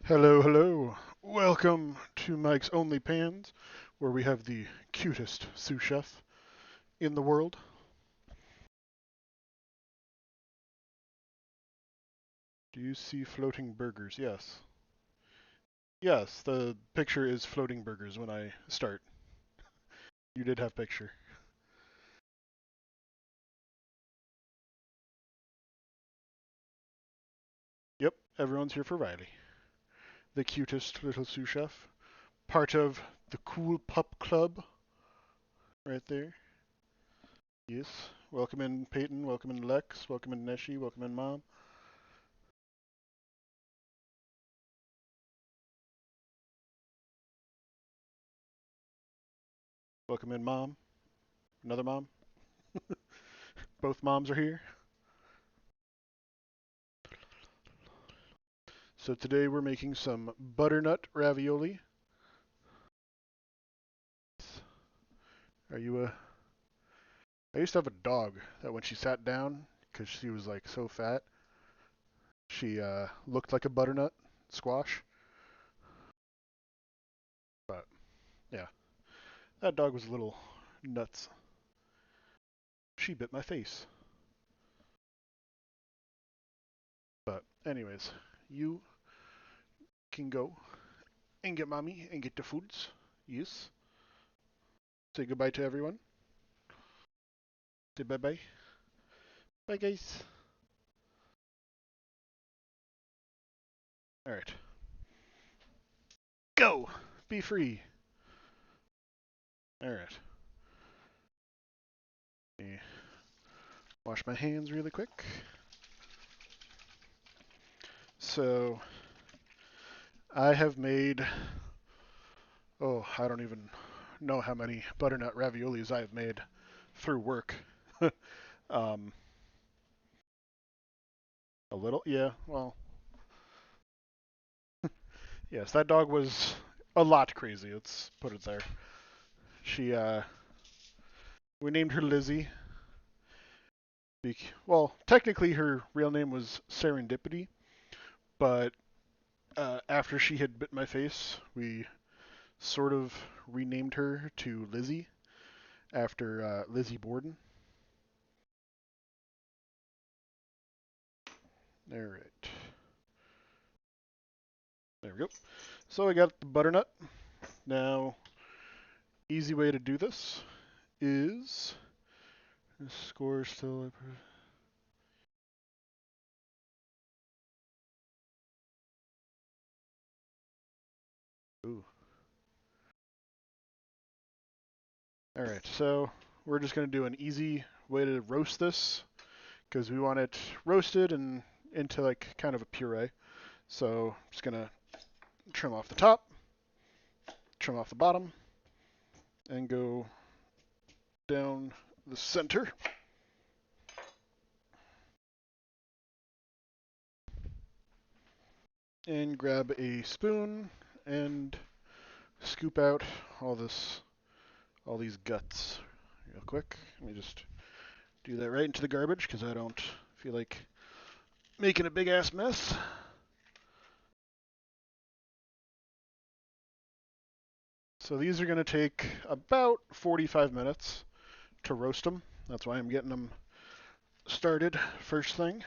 Hello, hello. Welcome to Mike's Only Pans, where we have the cutest sous chef in the world. Do you see floating burgers? Yes. Yes, the picture is floating burgers when I start. You did have picture. Yep, everyone's here for Riley, the cutest little sous chef. Part of the Cool Pup Club right there. Yes. Welcome in Peyton, welcome in Lex, welcome in Neshi, welcome in Mom. Welcome in Mom. Another mom. Both moms are here. So today we're making some butternut ravioli. Are you a? I used to have a dog that when she sat down, because she was like so fat, she looked like a butternut squash. But yeah, that dog was a little nuts. She bit my face. But anyways, you can go and get mommy and get the foods. Yes. Say goodbye to everyone. Say bye bye. Bye guys. All right. Go. Be free. All right. Let me wash my hands really quick. So I have made, oh, I don't even know how many butternut raviolis I have made through work. um, a little, yeah, well, yes, that dog was a lot crazy. Let's put it there. She, we named her Lizzie. Well, technically her real name was Serendipity, but after she had bit my face, we sort of renamed her to Lizzie after Lizzie Borden. All right. There we go. So I got the butternut. Now, easy way to do this is score still. Ooh. All right, so we're just gonna do an easy way to roast this because we want it roasted and into like kind of a puree. So I'm just gonna trim off the top, trim off the bottom, and go down the center. And grab a spoon and scoop out all this, all these guts real quick. Let me just do that right into the garbage because I don't feel like making a big ass mess. So these are going to take about 45 minutes to roast them. That's why I'm getting them started first thing.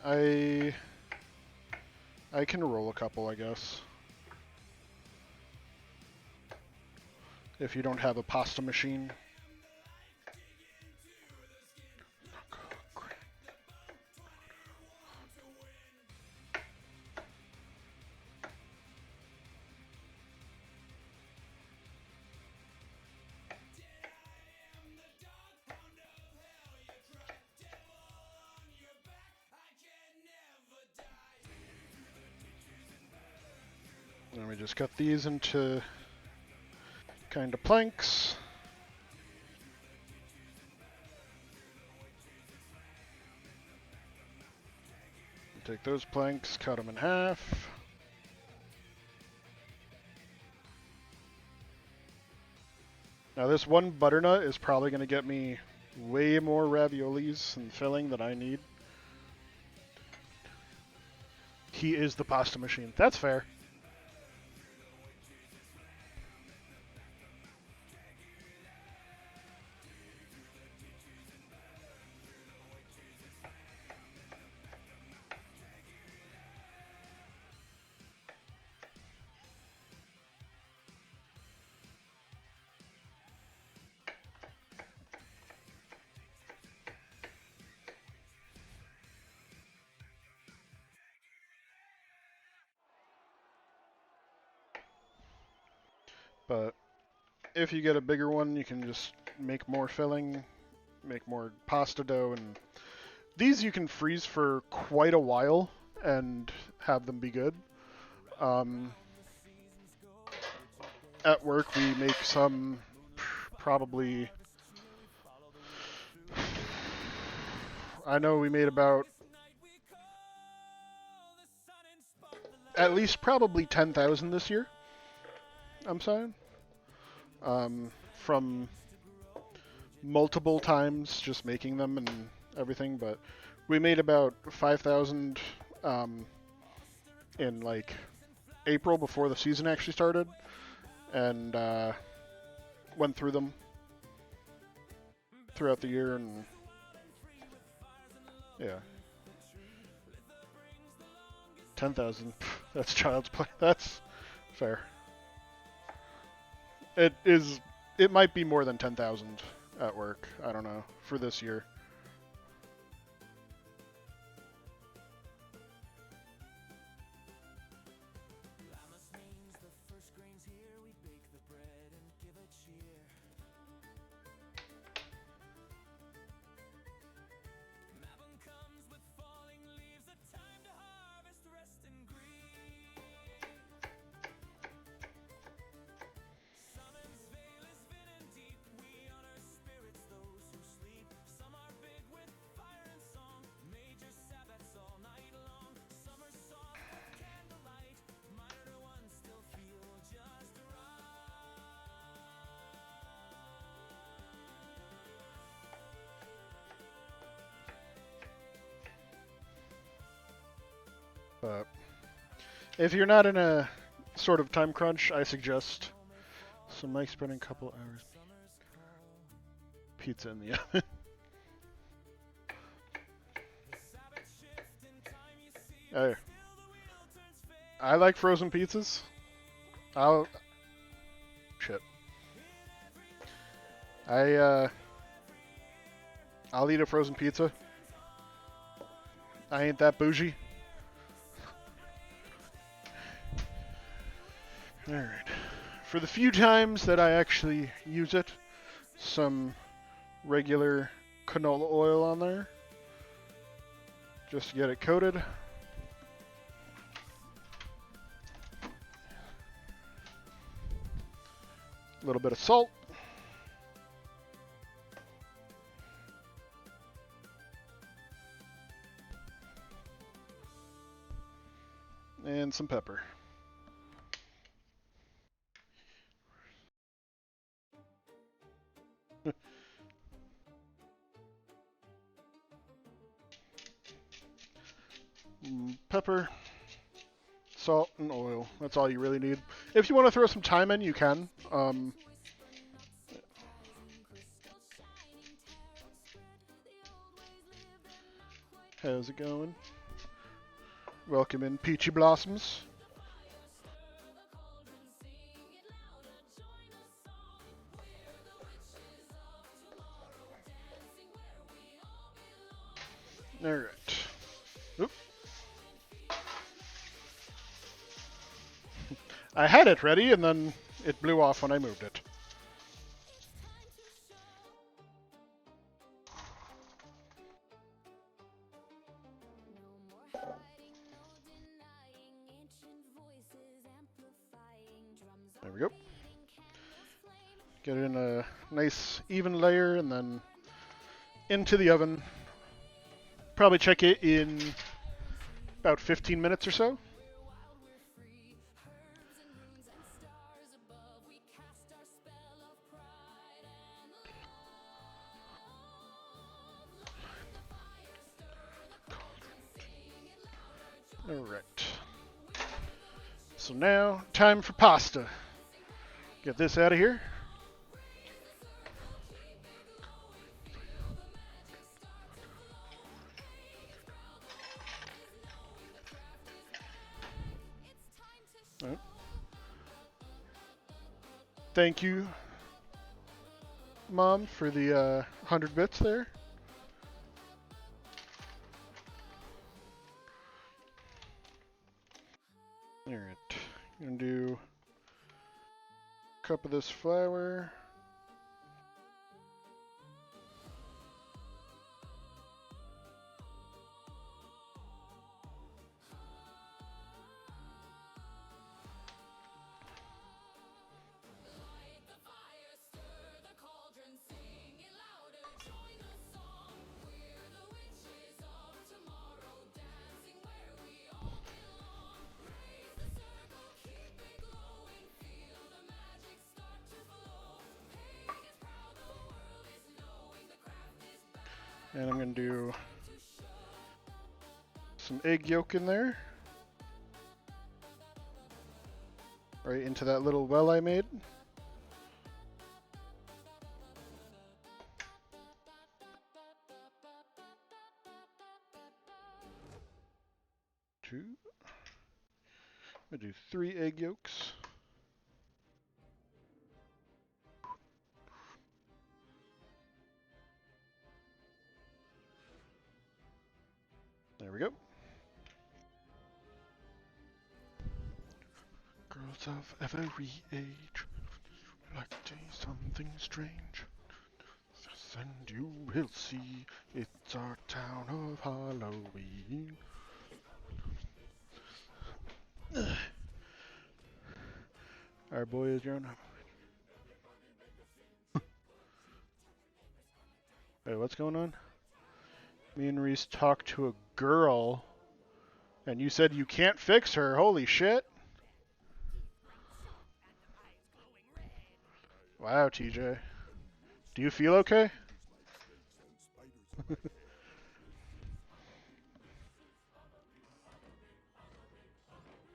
I can roll a couple, I guess. If you don't have a pasta machine. Let me just cut these into kind of planks. Take those planks, cut them in half. Now this one butternut is probably going to get me way more raviolis and filling than I need. He is the pasta machine. That's fair. But if you get a bigger one, you can just make more filling, make more pasta dough, and these you can freeze for quite a while and have them be good. At work, we make some probably. I know we made about at least probably 10,000 this year. I'm saying. From multiple times just making them and everything, but we made about 5,000 in like April before the season actually started, and went through them throughout the year, and yeah. 10,000. That's child's play. That's fair. It is. It might be more than 10,000 at work. I don't know for this year. But if you're not in a sort of time crunch, I suggest some nice spreading couple hours. Pizza in the oven. Hey, I like frozen pizzas. I'll eat a frozen pizza. I ain't that bougie. Alright. For the few times that I actually use it, some regular canola oil on there. Just to get it coated. A little bit of salt. And some pepper. Pepper, salt, and oil. That's all you really need. If you want to throw some thyme in, you can. How's it going? Welcome in, Peachy Blossoms. Alright. Oop. I had it ready, and then it blew off when I moved it. There we go. Get it in a nice even layer, and then into the oven. Probably check it in about 15 minutes or so. Alright. So now, time for pasta. Get this out of here. Right. Thank you, Mom, for the 100 bits there. Alright. I'm going to do a cup of this flour. And I'm going to do some egg yolk in there. Right into that little well I made. Two. I'm going to do 3 egg yolks. There we go. Girls of every age like to see something strange. And you will see it's our town of Halloween. Our boy is your own. Wait, what's going on? Me and Reese talked to a girl, and you said you can't fix her. Holy shit. Wow, TJ. Do you feel okay?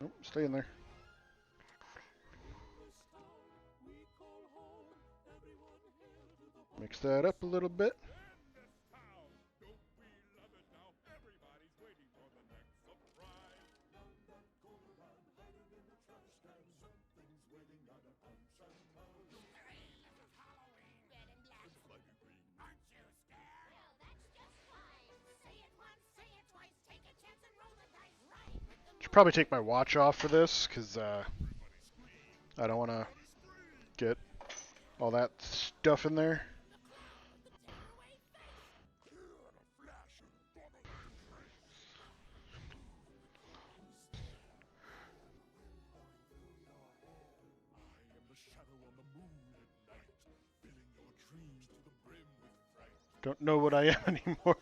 Nope, stay in there. Mix that up a little bit. Should probably take my watch off for this, because I don't want to get all that stuff in there. Don't know what I am anymore.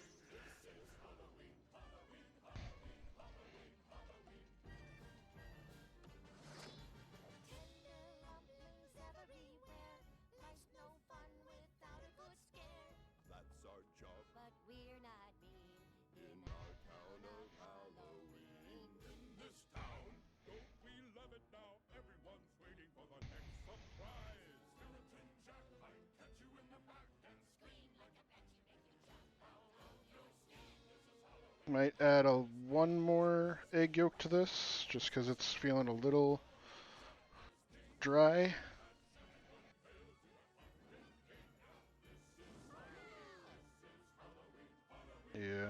Might add one more egg yolk to this, just because it's feeling a little dry. Yeah,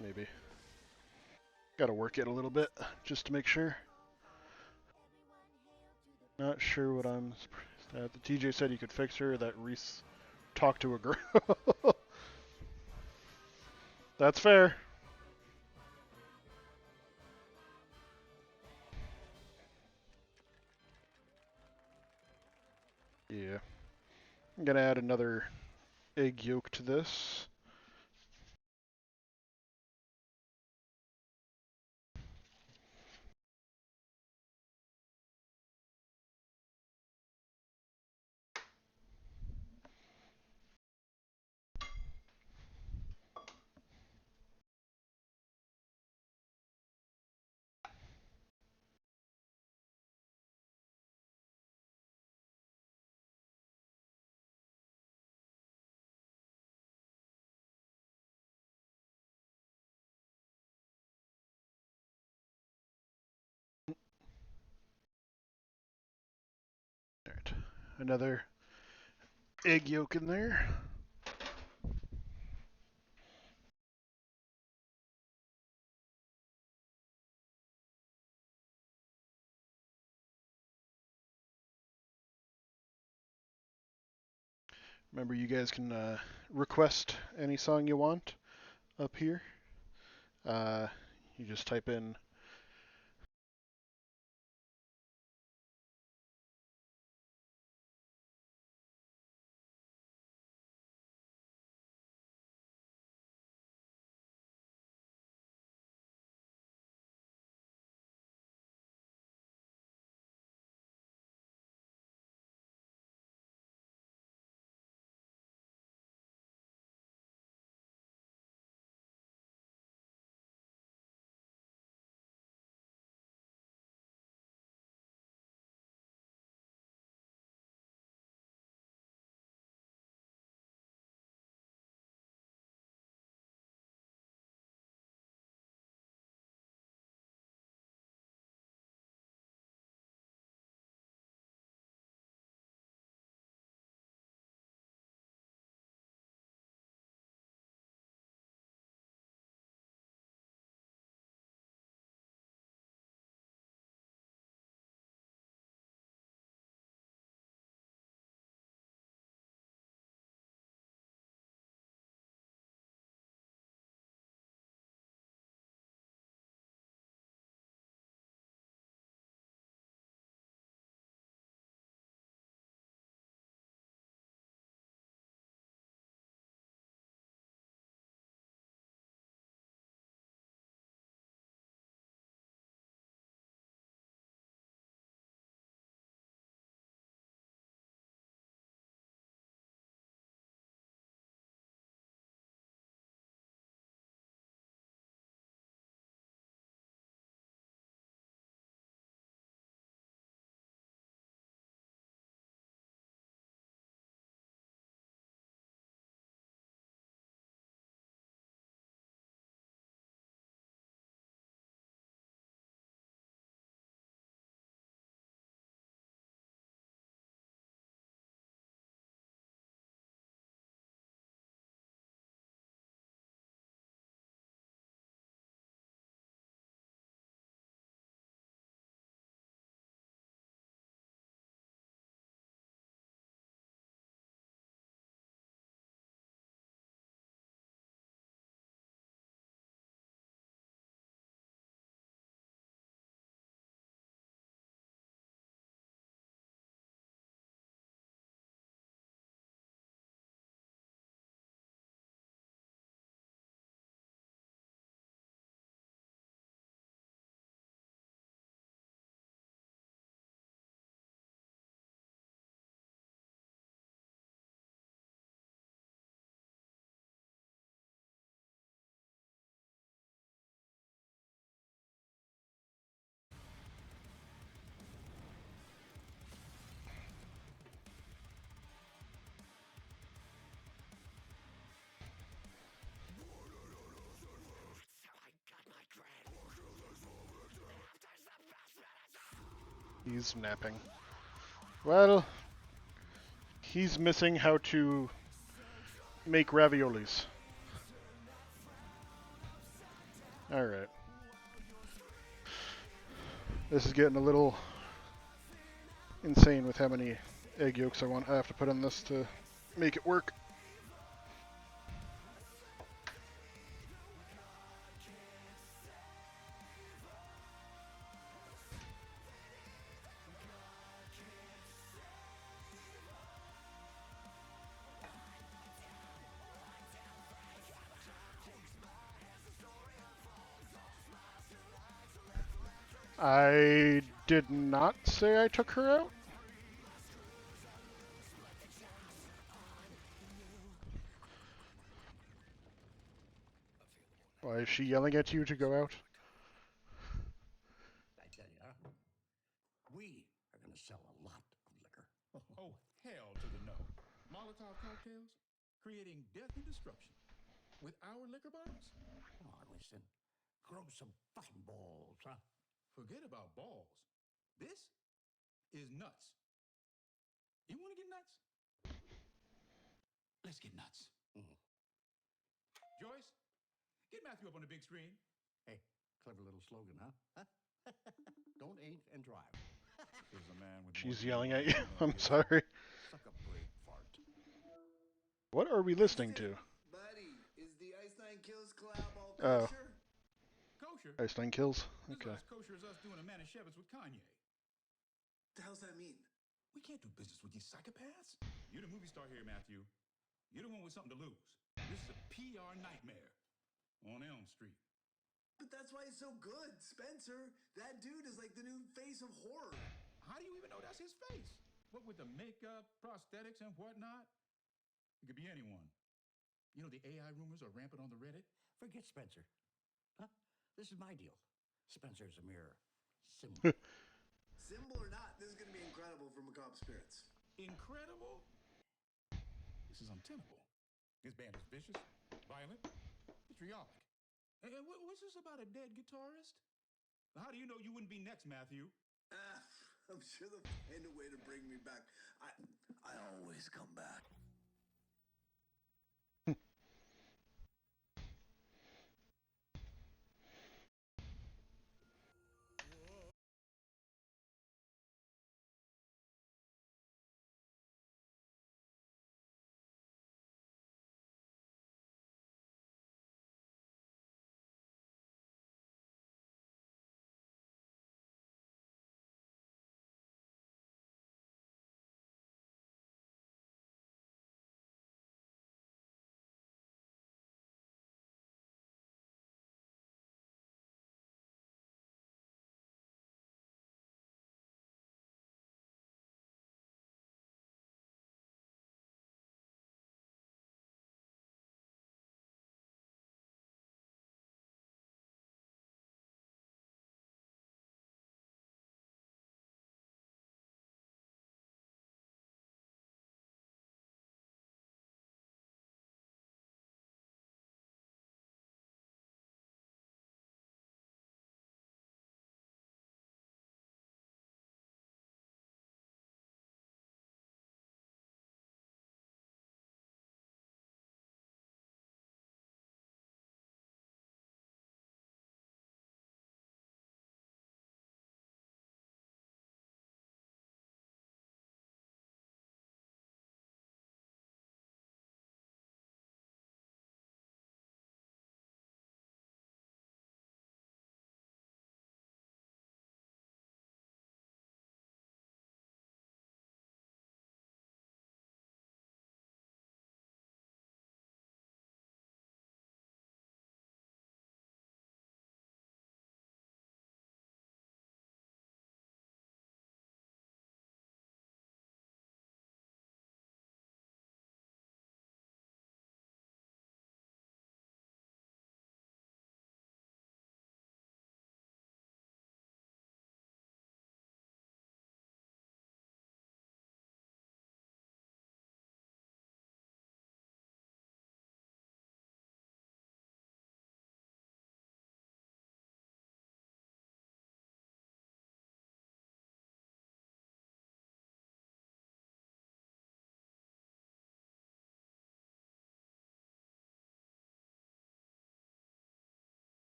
maybe. Gotta work it a little bit, just to make sure. Not sure what I'm surprised at. The TJ said you could fix her, that Reese talked to a girl. That's fair. Yeah. I'm gonna add another egg yolk to this. Alright. Another egg yolk in there. Remember, you guys can request any song you want up here. Uh, you just type in He's napping. Well, he's missing how to make raviolis. Alright. This is getting a little insane with how many egg yolks I have to put in this to make it work. I did not say I took her out. Why is she yelling at you to go out? I tell you, huh? We are going to sell a lot of liquor. Oh, hell to the no. Molotov cocktails? Creating death and destruction. With our liquor bottles? Come on, listen. Grow some fucking balls, huh? Forget about balls. This is nuts. You want to get nuts? Let's get nuts. Joyce, get Matthew up on the big screen. Hey, clever little slogan, huh? Don't age and drive. Here's a man with She's more yelling than at you. one I'm sorry. Suck a brave fart. What are we listening to? Buddy, is the Ice Nine Kills collab all Oh. kosher? Kosher? Ice Kills? This is Okay. as kosher as us doing a Manischewitz with Kanye. What the hell's that mean? We can't do business with these psychopaths. You're the movie star here, Matthew. You're the one with something to lose. This is a PR nightmare on Elm Street. But that's why he's so good, Spencer. That dude is like the new face of horror. How do you even know that's his face? What with the makeup, prosthetics, and whatnot? It could be anyone. You know, the AI rumors are rampant on the Reddit. Forget Spencer. Huh? This is my deal. Spencer's a mere symbol. Symbol or not, this is going to be incredible for Macabre Spirits. Incredible? This is untenable. This band is vicious, violent, vitriolic. And what's this about a dead guitarist? How do you know you wouldn't be next, Matthew? I'm sure they'll find a way to bring me back. I always come back.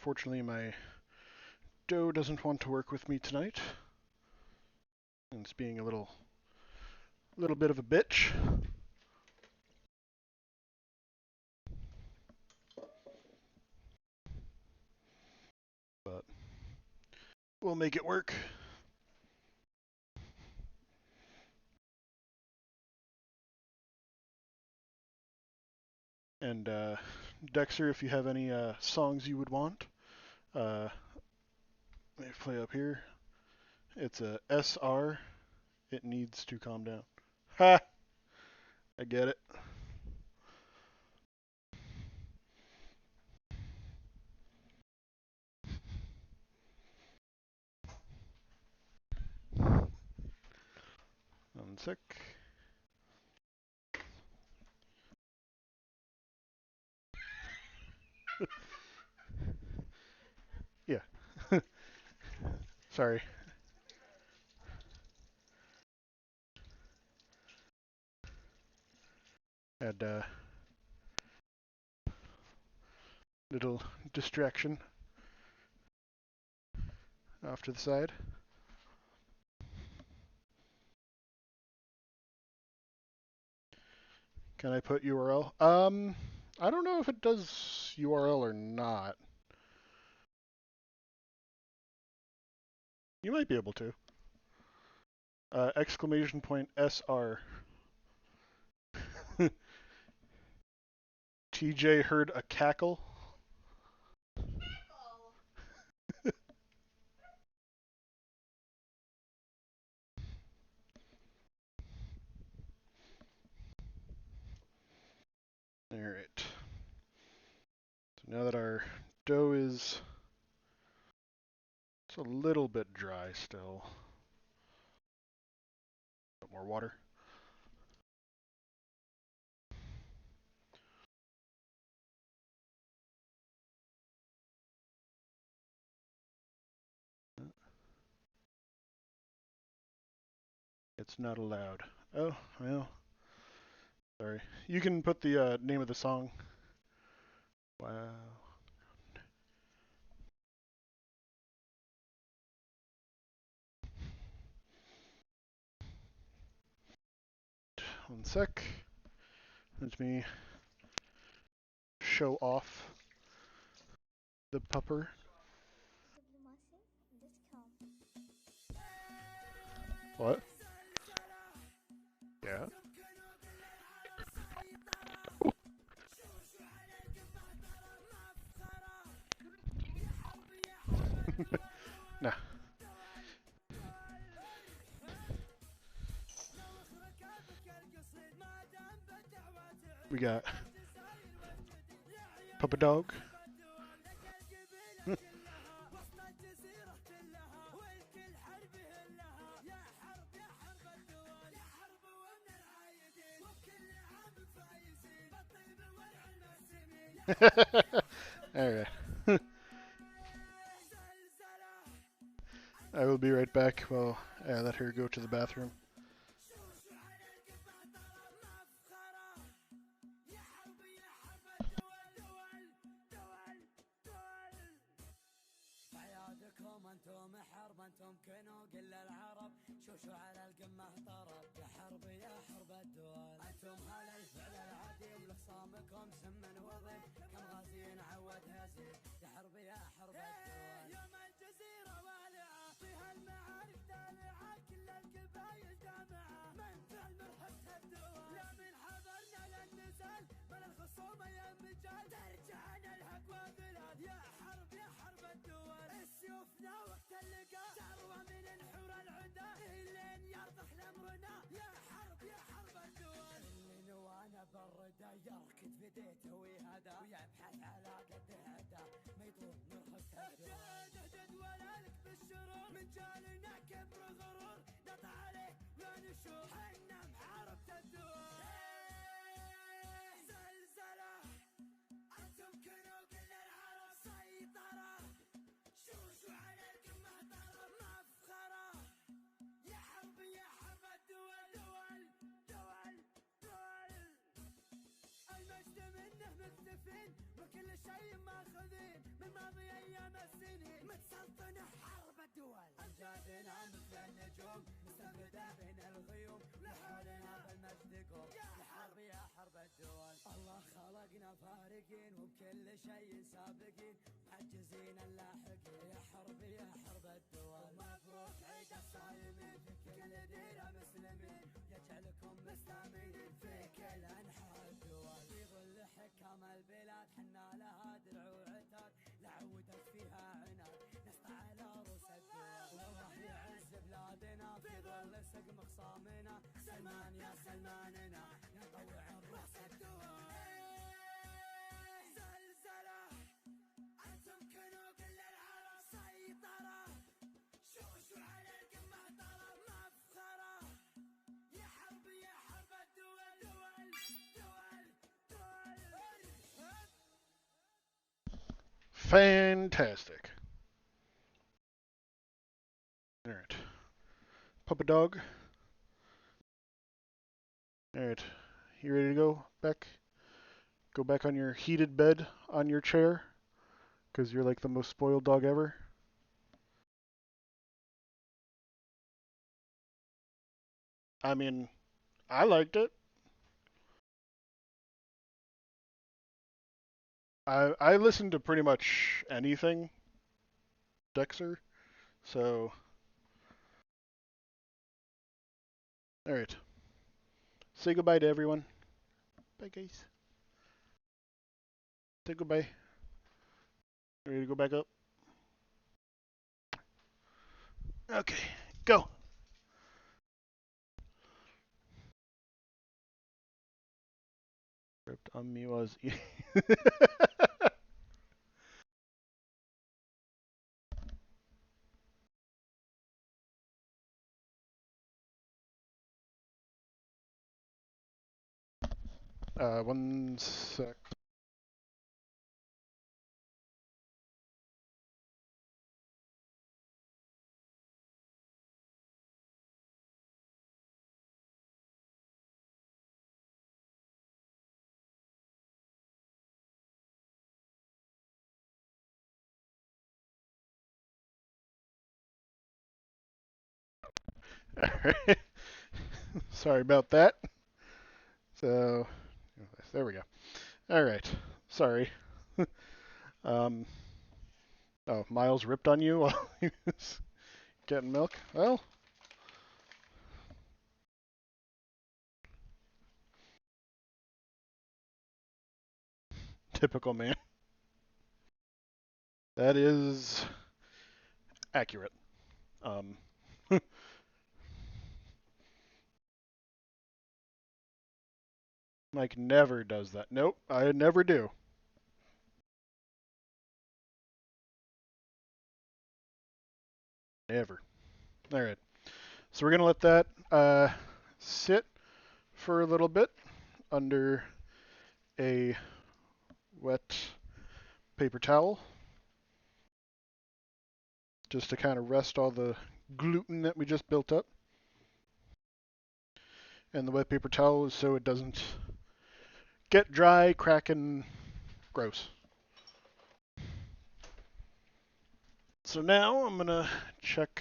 Unfortunately, my dough doesn't want to work with me tonight. And it's being a little bit of a bitch. But we'll make it work. And Dexter, if you have any songs you would want, let me play up here. It's a SR. It needs to calm down. Ha! I get it. One sec. Yeah. Sorry. Had a little distraction off to the side. Can I put URL? I don't know if it does URL or not. You might be able to. Exclamation point SR. TJ heard a cackle. All right. So now that our dough is, it's a little bit dry still. A bit more water. It's not allowed. Oh, well. Sorry. You can put the name of the song. Wow. One sec. Let me show off the pupper. What? Yeah. Nah. We got Papa Dog. Alright. I will be right back while I let her go to the bathroom. شوشو على القمة طرب يا حرب يا حرب الدول انتم على الفعل العادي ولخصامكم سمن وضيف كم غازيين عود هزيل يا حرب يا حرب الدول يوم الجزيرة والعة فيها المعارك دالعة كل القبايل جامعة من فعل مرهبة الدول لا من حضرنا للنزال من الخصومة يا مجال ترجعنا الحق وذلال يا حرب الدول السيوفنا وقت اللقاء ثروة من الحور العدا لين يرضخ لامرنا يا حرب الدول اللي نوانا بالردى يركض في ديته ويهدى ويبحث على قد هدى ما يطول نرخص الدول اهدد ولالك بالشرور من جالنا كبر غرور نطع عليه لا نشوف حنا محاربة الدول زلزلة انتم كنوا كل العرب سيطرة شوشو على القمة طرب مفخرة يا حرب الدول المجد منه مكتفين وكل شيء ماخذين من ماضي ايام 5 سنين متسلطنة حرب الدول أمجادنا مثل النجوم مستمدة بين الغيوم لحولنا بالمجد قوم يا حرب يا حرب الدول الله خلقنا فارقين وبكل شيء سابقين معجزين اللاحقين يا حرب الدول ومبروك عيد الصايمين في كل ديرة مسلمين يجعلكم مستامين في كل أنحاء الدول في ظل حكام البلاد حنا لها درع وعتاد لعودت فيها عناد نسطع على رؤوس الدول والله يعز بلادنا في ظل سقم خصامنا سلمان يا سلماننا نطوع رؤوس الدول زلزلة أنتم كنوق للعرب سيطرة شوشوا على القمة ترى مفخرة يا حرب الدول دول Fantastic. All right. Puppet dog. All right. You ready to go back? Go back on your heated bed on your chair? Because you're like the most spoiled dog ever? I mean, I liked it. I listened to pretty much anything, Dexter. So, all right. Say goodbye to everyone. Bye, guys. Say goodbye. Ready to go back up? Okay, go. Ripped on me was. One sec. Alright. Sorry about that. So, there we go. All right. Sorry. um, oh, Miles ripped on you while he was getting milk? Well, typical man. That is accurate. Um, Mike never does that. Nope, I never do. Never. All right. So we're going to let that sit for a little bit under a wet paper towel just to kind of rest all the gluten that we just built up. And the wet paper towel is so it doesn't get dry, crack, and gross. So now I'm going to check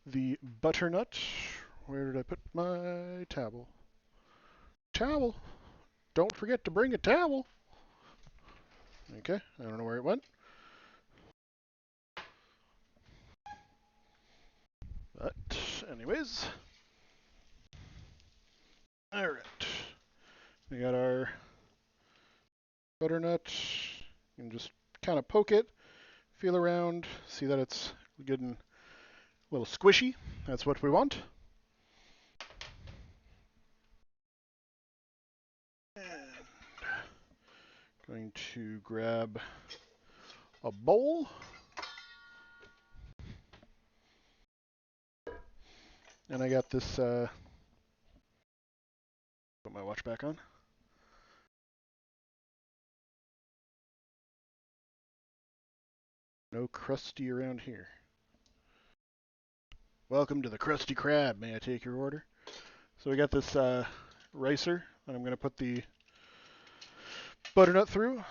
the butternut. Where did I put my towel? Towel. Don't forget to bring a towel. Okay, I don't know where it went. But anyways. All right. We got our butternut. You can just kind of poke it, feel around, see that it's getting a little squishy. That's what we want. And going to grab a bowl. And I got this, put my watch back on. No crusty around here. Welcome to the Krusty Krab. May I take your order? So we got this ricer that I'm going to put the butternut through.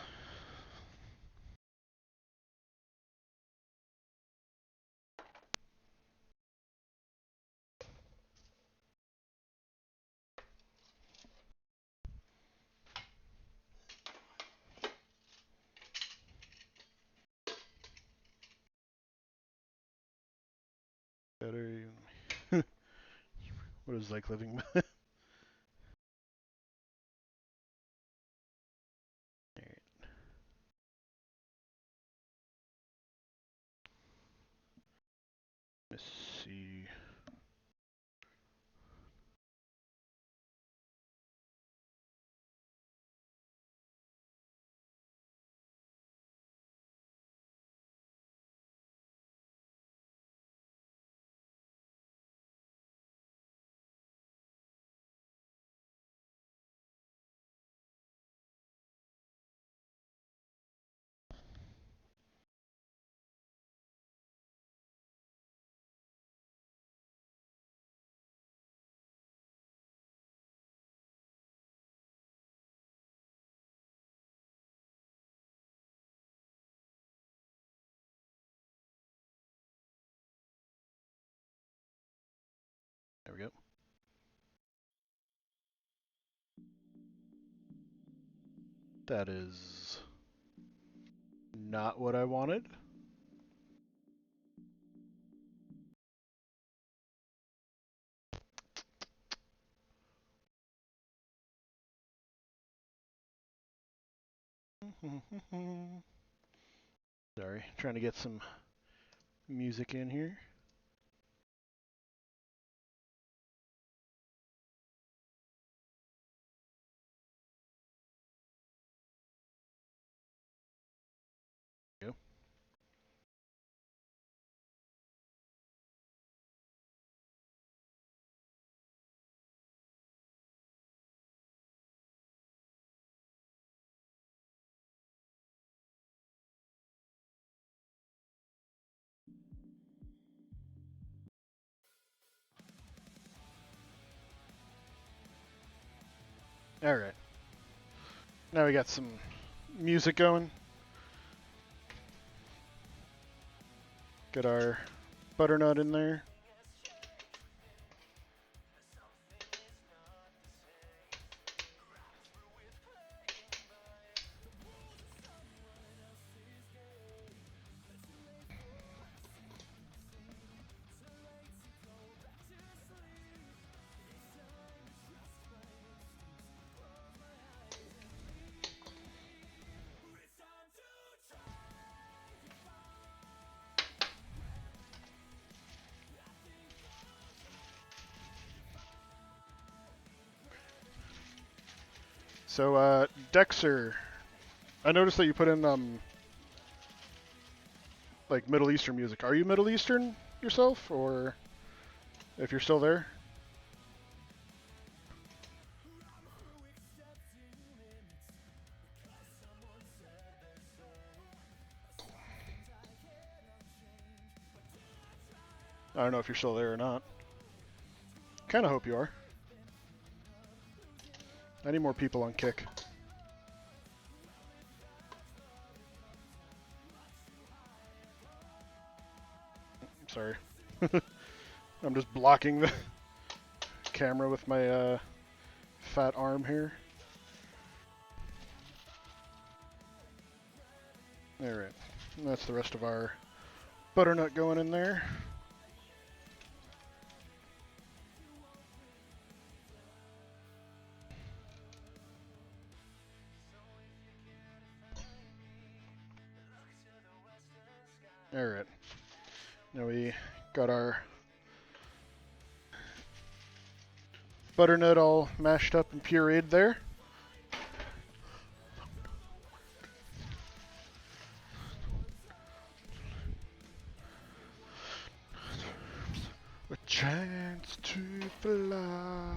Better. What is like living? Let's see. There we go. That is not what I wanted. Sorry, trying to get some music in here. There we go. All right. Now we got some music going. Get our butternut in there. So, Dexter, I noticed that you put in like Middle Eastern music. Are you Middle Eastern yourself, or if you're still there? I don't know if you're still there or not. Kind of hope you are. I need more people on Kick. Sorry. I'm just blocking the camera with my fat arm here. Alright. That's the rest of our butternut going in there. Alright. Now we got our butternut all mashed up and pureed there. A chance to fly.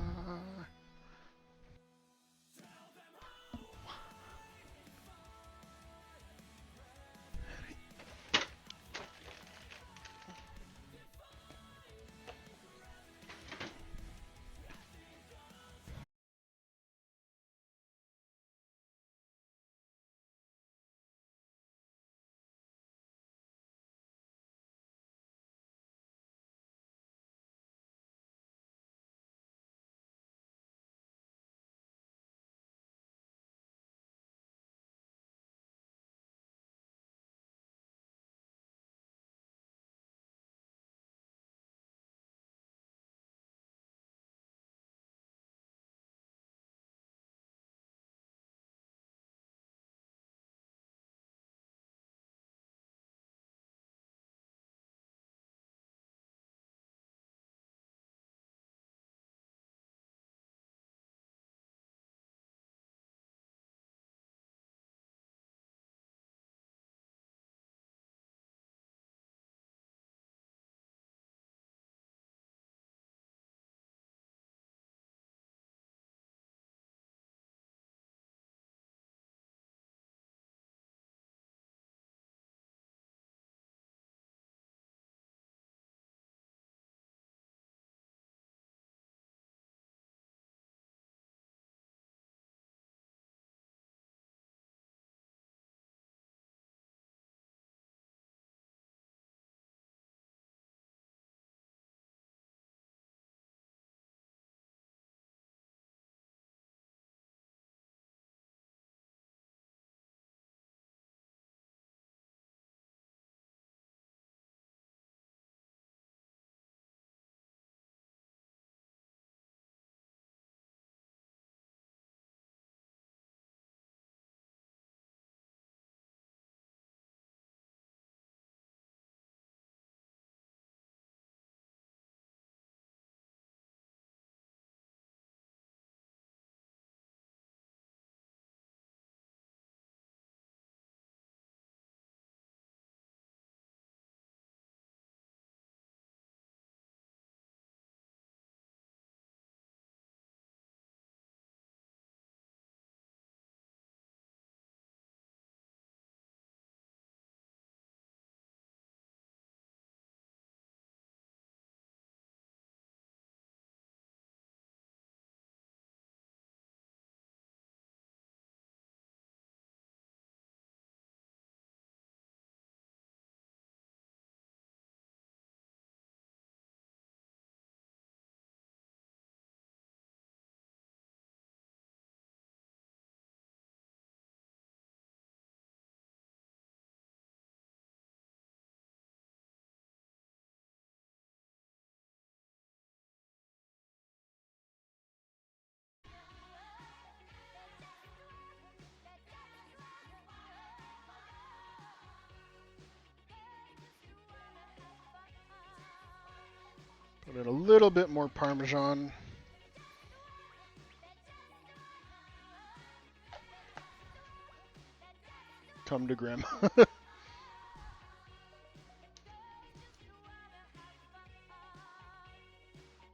Put in a little bit more Parmesan. Come to Grandma.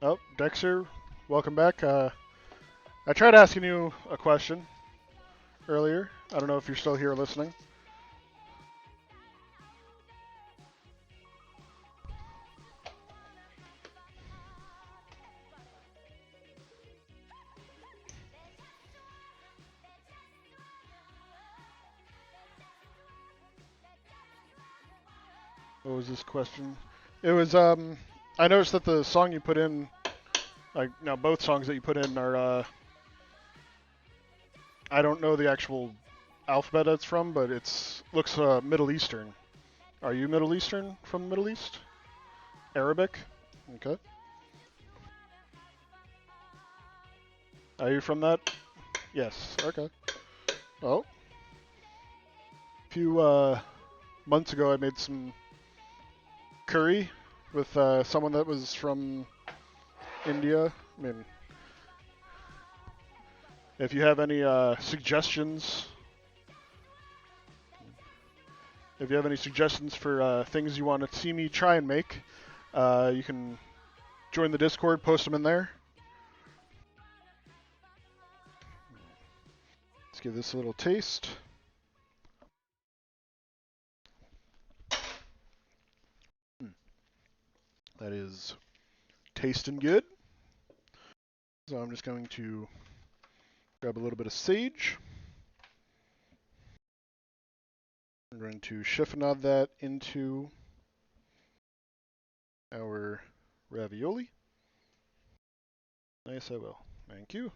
Oh, Dexter, welcome back. I tried asking you a question earlier. I don't know if you're still here listening. What was this question? It was I noticed that the song you put in, like now both songs that you put in are I don't know the actual alphabet it's from, but it's looks Middle Eastern. Are you Middle Eastern from the Middle East? Arabic? Okay. Are you from that? Yes. Okay. Oh, a few months ago I made some curry with someone that was from India. I mean, if you have any suggestions, if you have any suggestions for things you want to see me try and make, you can join the Discord, post them in there. Let's give this a little taste. That is tasting good. So I'm just going to grab a little bit of sage. I'm going to chiffonade that into our ravioli. Nice, I will. Thank you.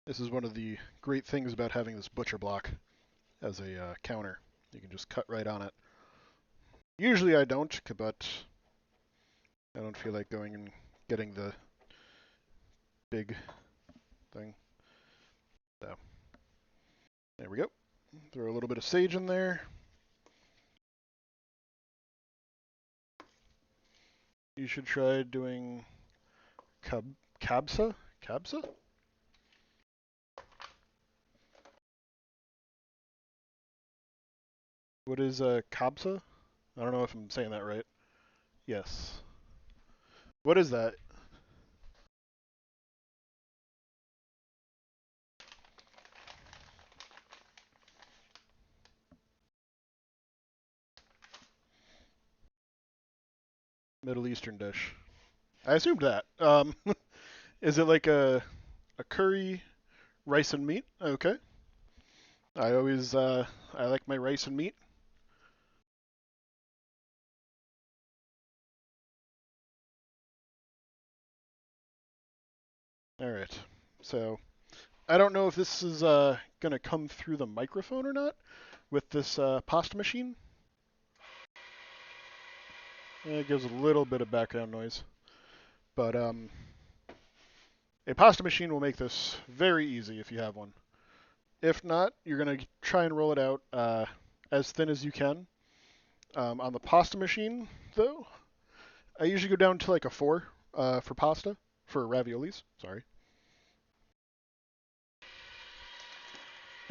This is one of the great things about having this butcher block as a counter. You can just cut right on it. Usually I don't, but I don't feel like going and getting the big thing. So, there we go. Throw a little bit of sage in there. You should try doing kabsa? Kabsa? What is kabsa? I don't know if I'm saying that right. Yes. What is that? Middle Eastern dish. I assumed that. Is it like a curry, rice and meat? Okay. I always I like my rice and meat. All right. So I don't know if this is gonna come through the microphone or not with this pasta machine. It gives a little bit of background noise, but a pasta machine will make this very easy if you have one. If not, you're gonna try and roll it out as thin as you can. On the pasta machine, though, I usually go down to like a 4 for pasta, for raviolis, sorry.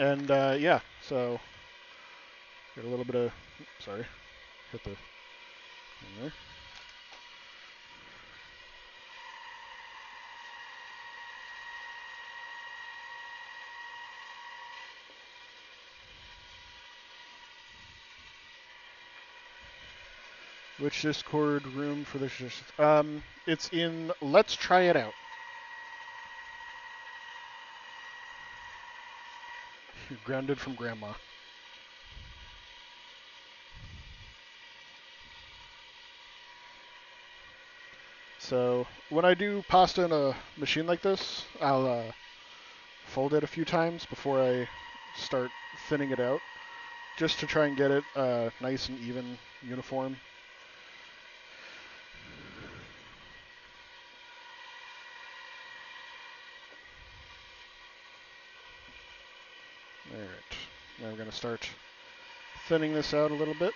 And yeah, so get a little bit of, sorry, hit the, in there. Which Discord room for this? It's in Let's Try It Out. You're grounded from grandma. So when I do pasta in a machine like this, I'll fold it a few times before I start thinning it out, just to try and get it nice and even, uniform. Now we're going to start thinning this out a little bit.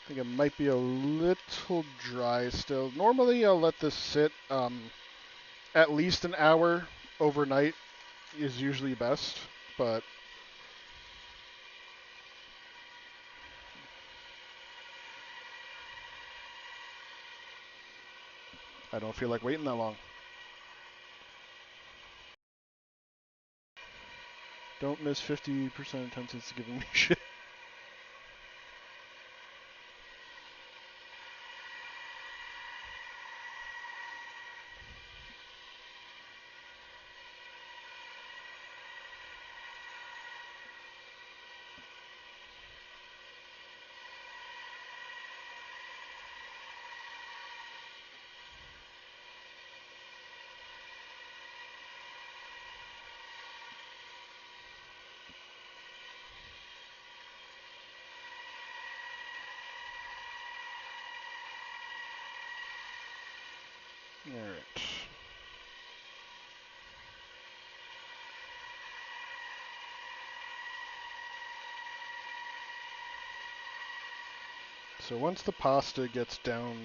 I think it might be a little dry still. Normally I'll let this sit at least an hour overnight is usually best, but I don't feel like waiting that long. Don't miss 50% attempts, it's giving me shit. Alright. So once the pasta gets down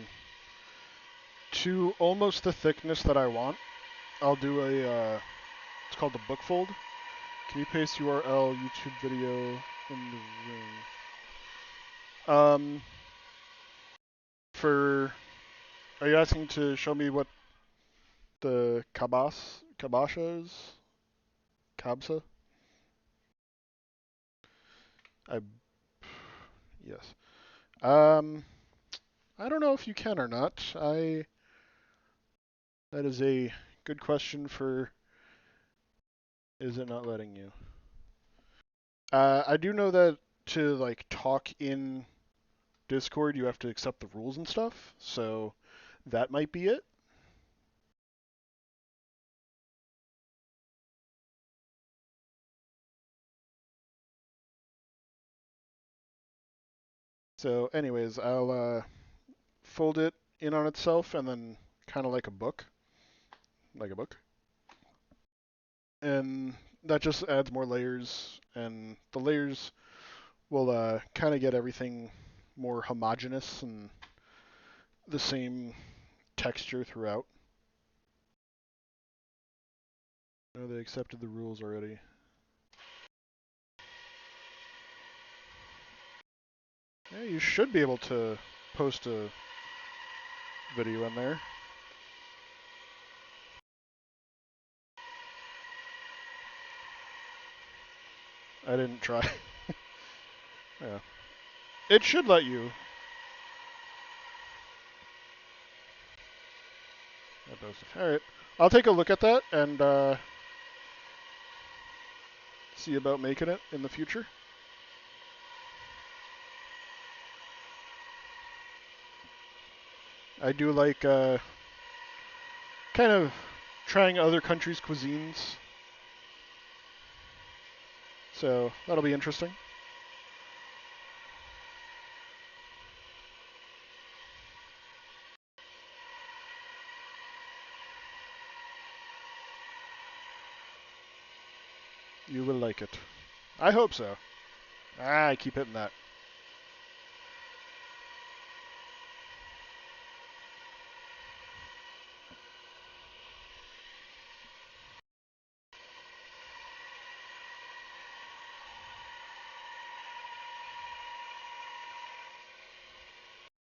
to almost the thickness that I want, I'll do it's called the book fold. Can you paste URL YouTube video in the room? For, are you asking to show me what the kabasha is? Kabsa? I, yes. Um, I don't know if you can or not. That is a good question for, is it not letting you? I do know that to like talk in Discord, you have to accept the rules and stuff. So that might be it. So anyways, I'll fold it in on itself and then kind of like a book. And that just adds more layers, and the layers will kind of get everything more homogeneous and the same texture throughout. Oh, they accepted the rules already. Yeah, you should be able to post a video in there. I didn't try. Yeah. It should let you. Alright. I'll take a look at that and see about making it in the future. I do like kind of trying other countries' cuisines. So that'll be interesting. You will like it. I hope so. I keep hitting that.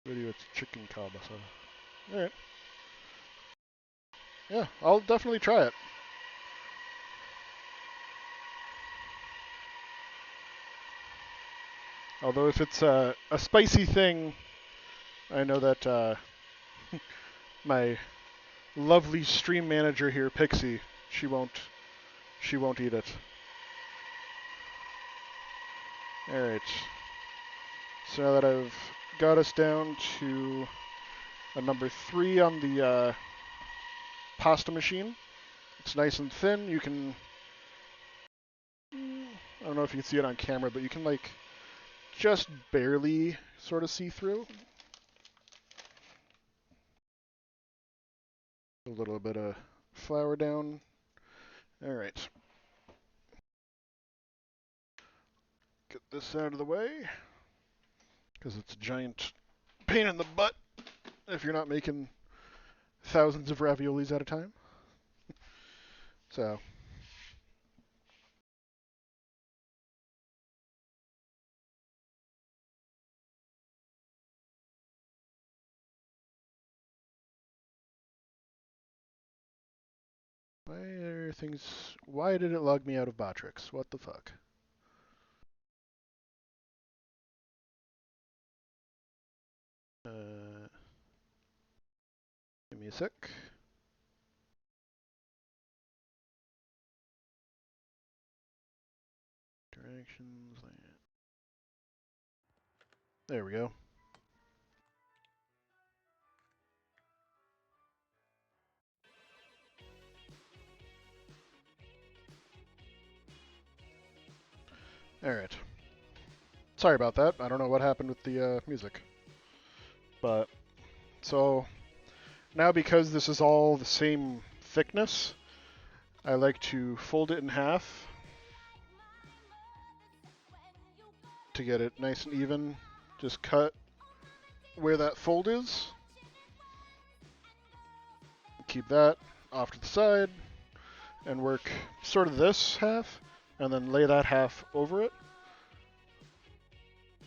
Video it's chicken kabasa. Alright. Yeah, I'll definitely try it. Although if it's a spicy thing, I know that my lovely stream manager here, Pixie, she won't eat it. Alright. So now that I've got us down to a number 3 on the pasta machine, it's nice and thin. You can, I don't know if you can see it on camera, but you can like just barely sort of see through. A little bit of flour down. All right. Get this out of the way, because it's a giant pain in the butt if you're not making thousands of raviolis at a time. So, why did it log me out of Botrix? What the fuck? Give me a sec. Directions. There we go. Alright. Sorry about that. I don't know what happened with the music. But, so, now because this is all the same thickness, I like to fold it in half to get it nice and even. Just cut where that fold is. Keep that off to the side and work sort of this half and then lay that half over it.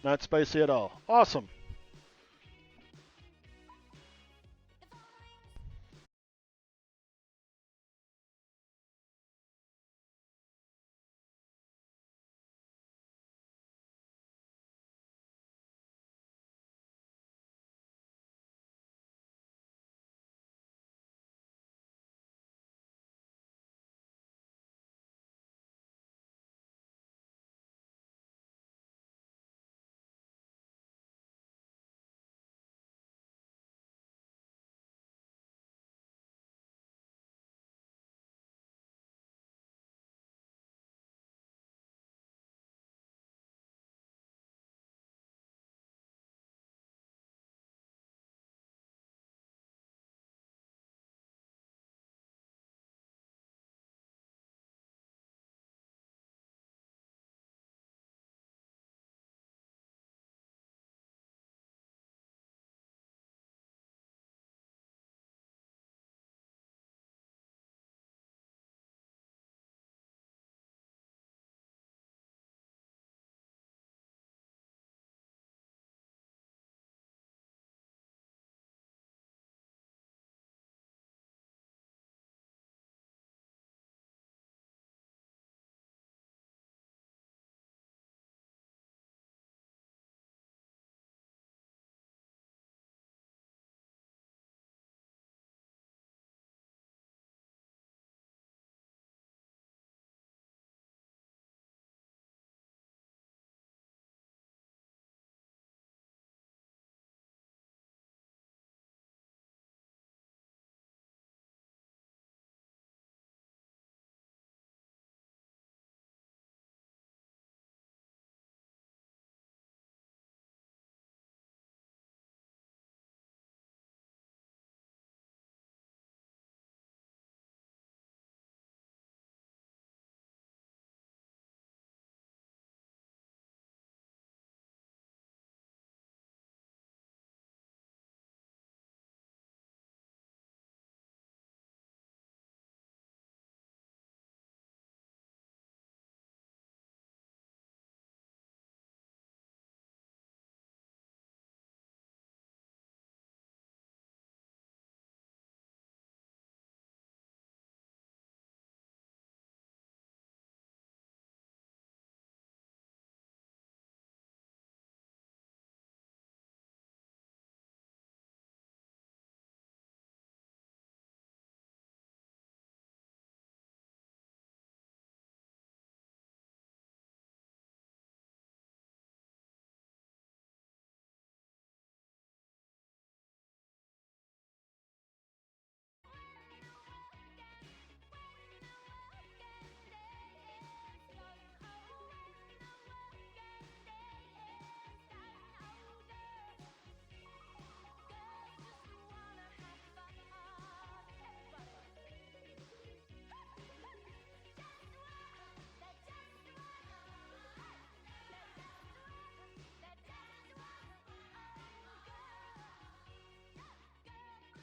Not spicy at all. Awesome.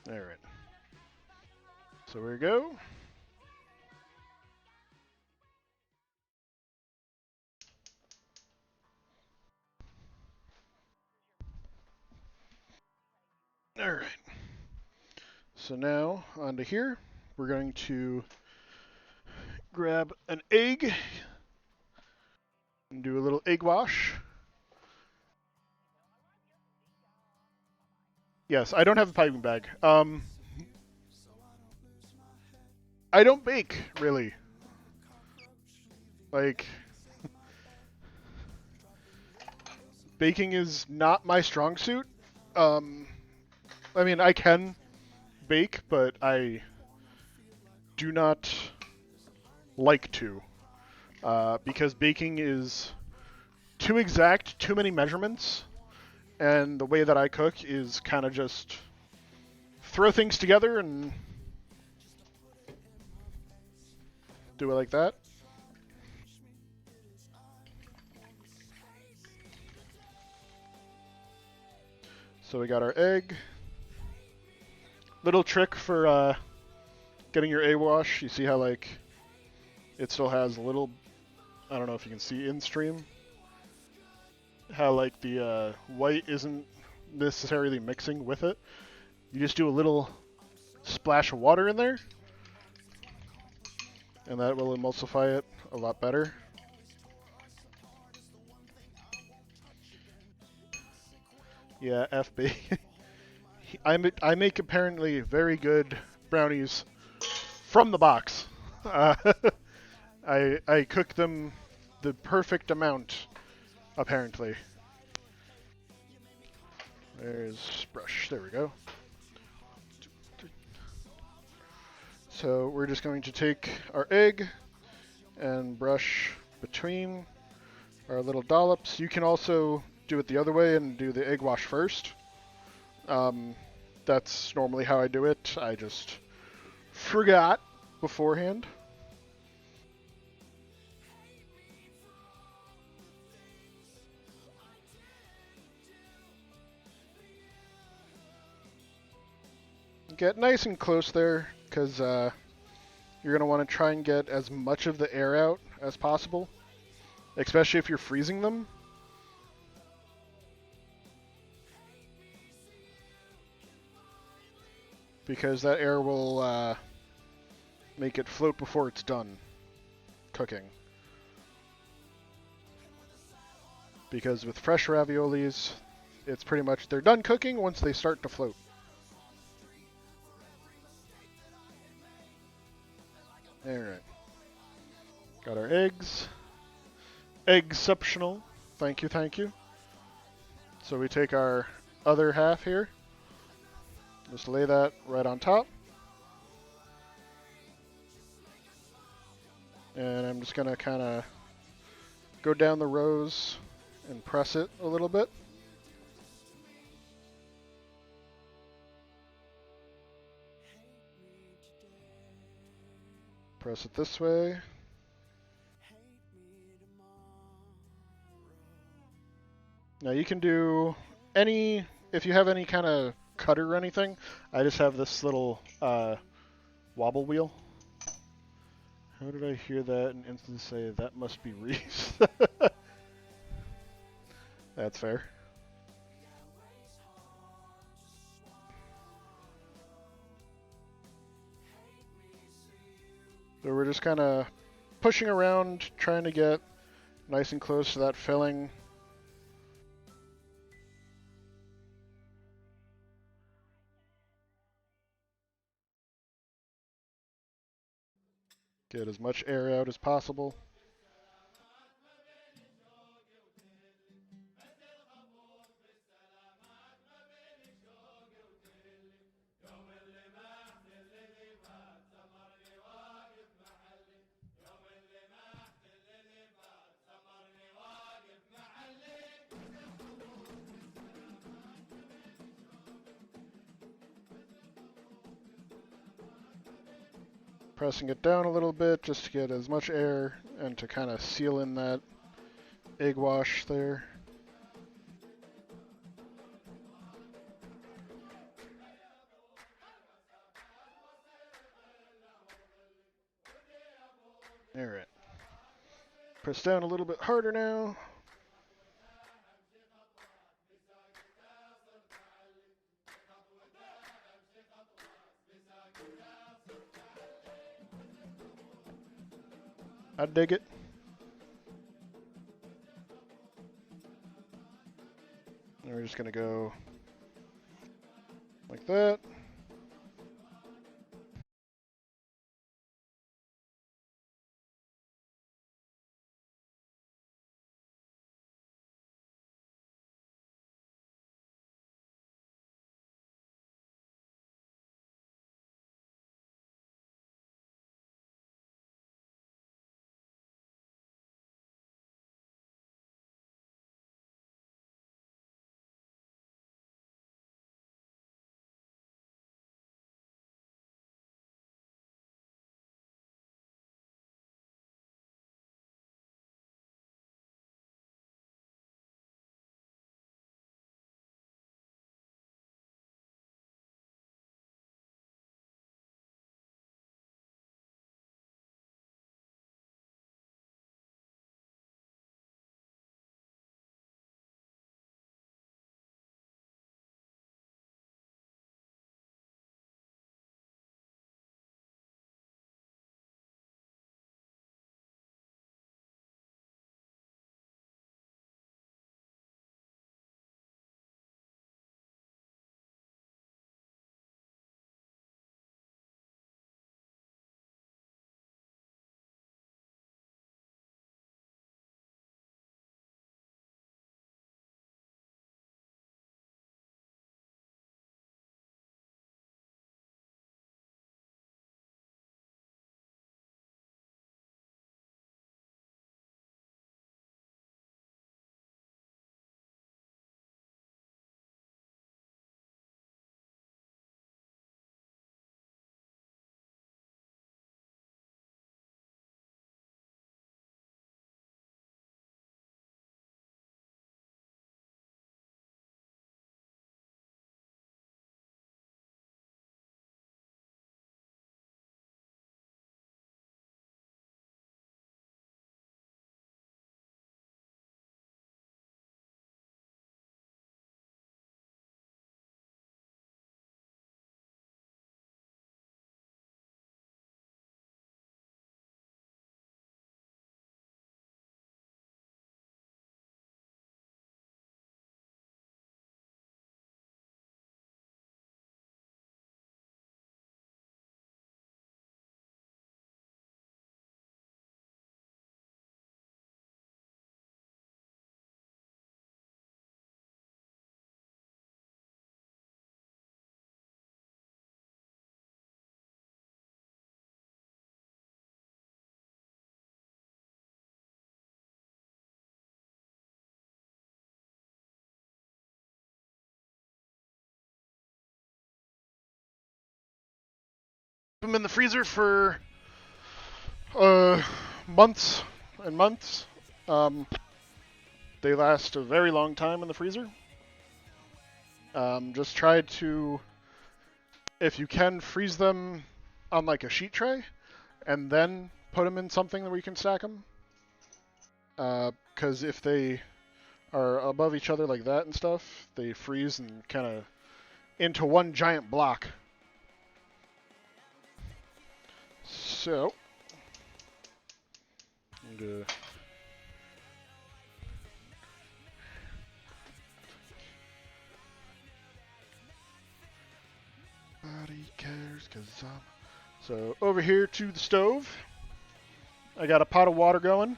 All right. So here we go. All right. So now onto here, we're going to grab an egg and do a little egg wash. Yes, I don't have a piping bag. I don't bake really. Like, baking is not my strong suit. Um, I mean, I can bake, but I do not like to. Because baking is too exact, too many measurements, and the way that I cook is kind of just throw things together and do it like that. So we got our egg. Little trick for getting your egg wash. You see how like it still has a little, I don't know if you can see in stream, how like the white isn't necessarily mixing with it. You just do a little splash of water in there, and that will emulsify it a lot better. Yeah, FB. I make apparently very good brownies from the box. Uh, I cook them the perfect amount, apparently. There's brush. There we go. So we're just going to take our egg and brush between our little dollops. You can also do it the other way and do the egg wash first. That's normally how I do it. I just forgot beforehand. Get nice and close there, because you're going to want to try and get as much of the air out as possible, especially if you're freezing them. Because that air will make it float before it's done cooking. Because with fresh raviolis, it's pretty much they're done cooking once they start to float. Alright. Got our eggs. Exceptional. Thank you, thank you. So we take our other half here. Just lay that right on top. And I'm just going to kind of go down the rows and press it a little bit. Press it this way. Now you can do any, if you have any kind of cutter or anything, I just have this little wobble wheel. How did I hear that and instantly say that must be Reese? That's fair. So we're just kind of pushing around, trying to get nice and close to that filling. Get as much air out as possible. Pressing it down a little bit just to get as much air and to kind of seal in that egg wash there. All right. Press down a little bit harder now. I dig it. And we're just going to go like that. Put them in the freezer for months and months. They last a very long time in the freezer. Just try to, if you can, freeze them on like a sheet tray, and then put them in something where you can stack them. Because if they are above each other like that and stuff, they freeze and kind of into one giant block. So, nobody cares 'cause I'm... So over here to the stove, I got a pot of water going.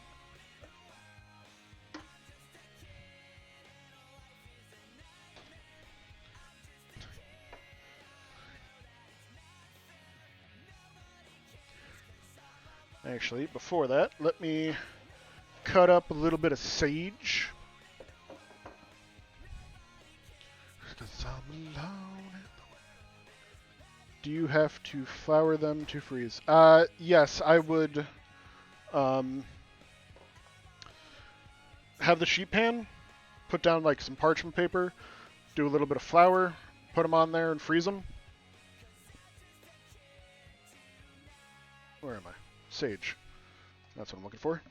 Actually, before that, let me cut up a little bit of sage. 'Cause I'm alone. Do you have to flour them to freeze? Yes, I would have the sheet pan, put down like some parchment paper, do a little bit of flour, put them on there and freeze them. Where am I? Sage. That's what I'm looking for.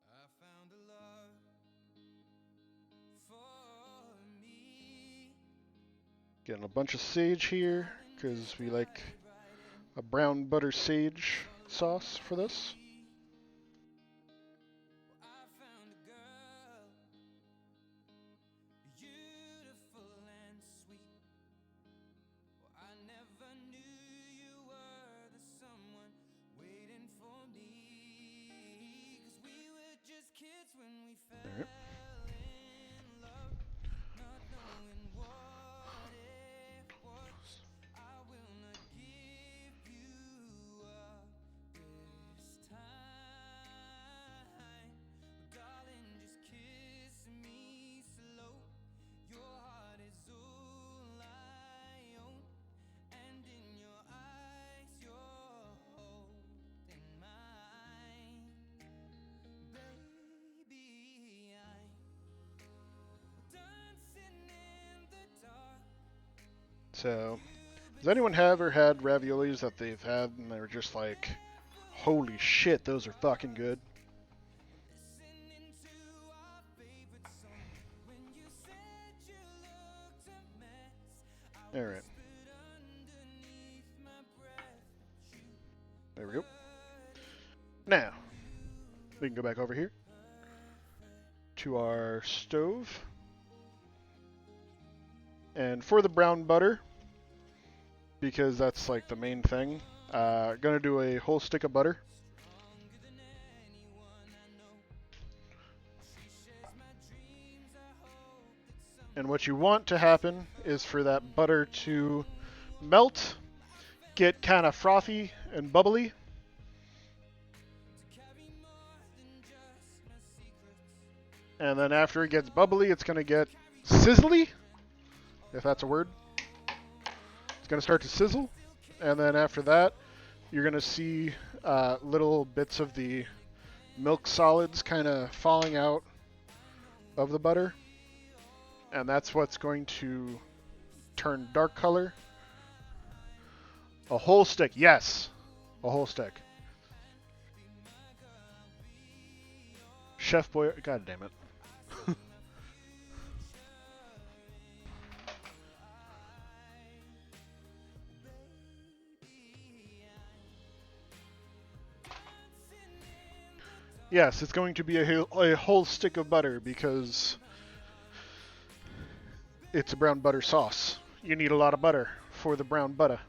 I found a love for me. Getting a bunch of sage here because we like a brown butter sage sauce for this. I found a girl, beautiful and sweet. Well, I never knew you were the someone waiting for me. 'Cause we were just kids when we fell All right. in love, not knowing what it was. I will not give you up this time. Darling, just kiss me slow. Your heart is all I own, and in your eyes you're holding mine. Baby, I'm dancing in the dark. So, does anyone have ever had raviolis that they've had and they're just like, holy shit, those are fucking good? Listening to our favorite song. When you said you looked a mess, I All right. whispered underneath my breath, but you There we go. Now, we can go back over here to our stove. And for the brown butter, because that's like the main thing, gonna do a whole stick of butter. stronger than anyone I know. She shares my dreams. I hope that And what you want to happen is for that butter to melt, get kind of frothy and bubbly, to carry more than just my secrets. and then after it gets bubbly, it's gonna get sizzly, if that's a word. It's gonna start to sizzle, and then after that, you're gonna see little bits of the milk solids kind of falling out of the butter, and that's what's going to turn dark color. A whole stick, yes, a whole stick. Chef Boy, god damn it. Yes, it's going to be a whole stick of butter because it's a brown butter sauce. You need a lot of butter for the brown butter.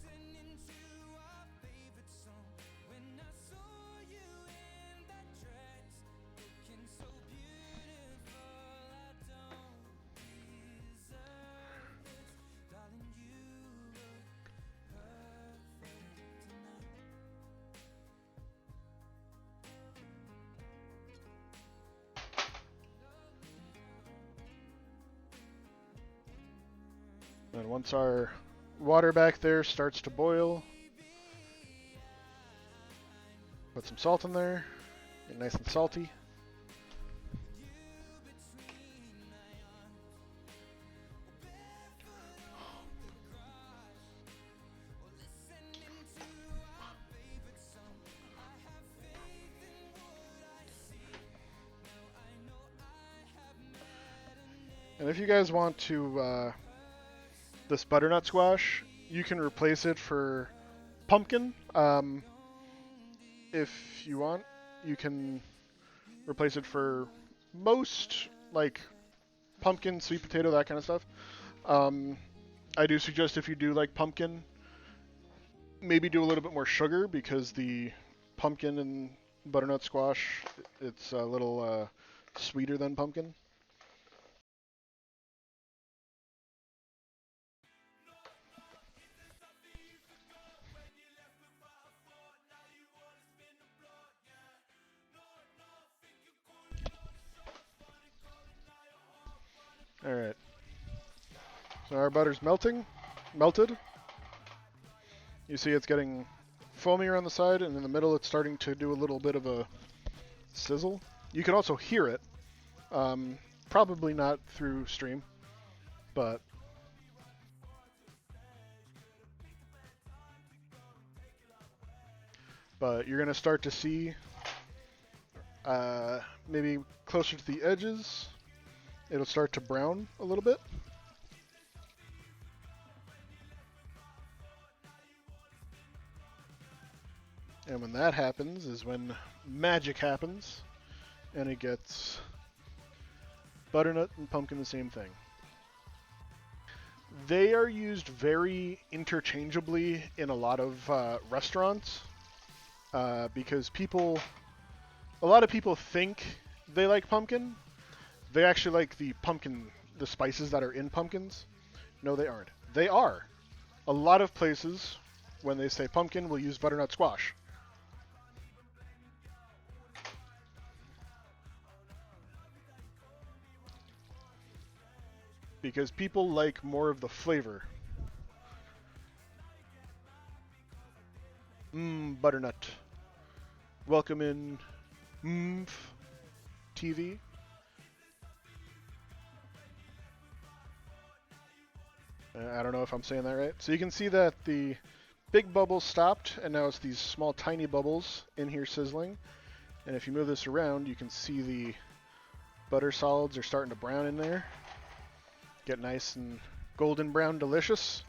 Listening to our favorite song. When I saw you in that dress, looking so beautiful, I don't deserve this. Darling, you look perfect tonight. And once our water back there starts to boil, put some salt in there, get nice and salty. And if you guys want to, this butternut squash, you can replace it for pumpkin. If you want, you can replace it for most, like pumpkin, sweet potato, that kind of stuff. I do suggest if you do like pumpkin, maybe do a little bit more sugar because the pumpkin and butternut squash, it's a little sweeter than pumpkin. All right. So our butter's melted. You see it's getting foamier on the side, and in the middle it's starting to do a little bit of a sizzle. You can also hear it. Probably not through stream, but you're going to start to see maybe closer to the edges, it'll start to brown a little bit. And when that happens is when magic happens, and it gets butternut and pumpkin the same thing. They are used very interchangeably in a lot of restaurants because a lot of people think they like pumpkin. They actually like the spices that are in pumpkins. No, they aren't. They are. A lot of places, when they say pumpkin, will use butternut squash. Because people like more of the flavor. Butternut. Welcome in TV. I don't know if I'm saying that right. So you can see that the big bubbles stopped, and now it's these small, tiny bubbles in here sizzling. And if you move this around, you can see the butter solids are starting to brown in there. Get nice and golden brown, delicious.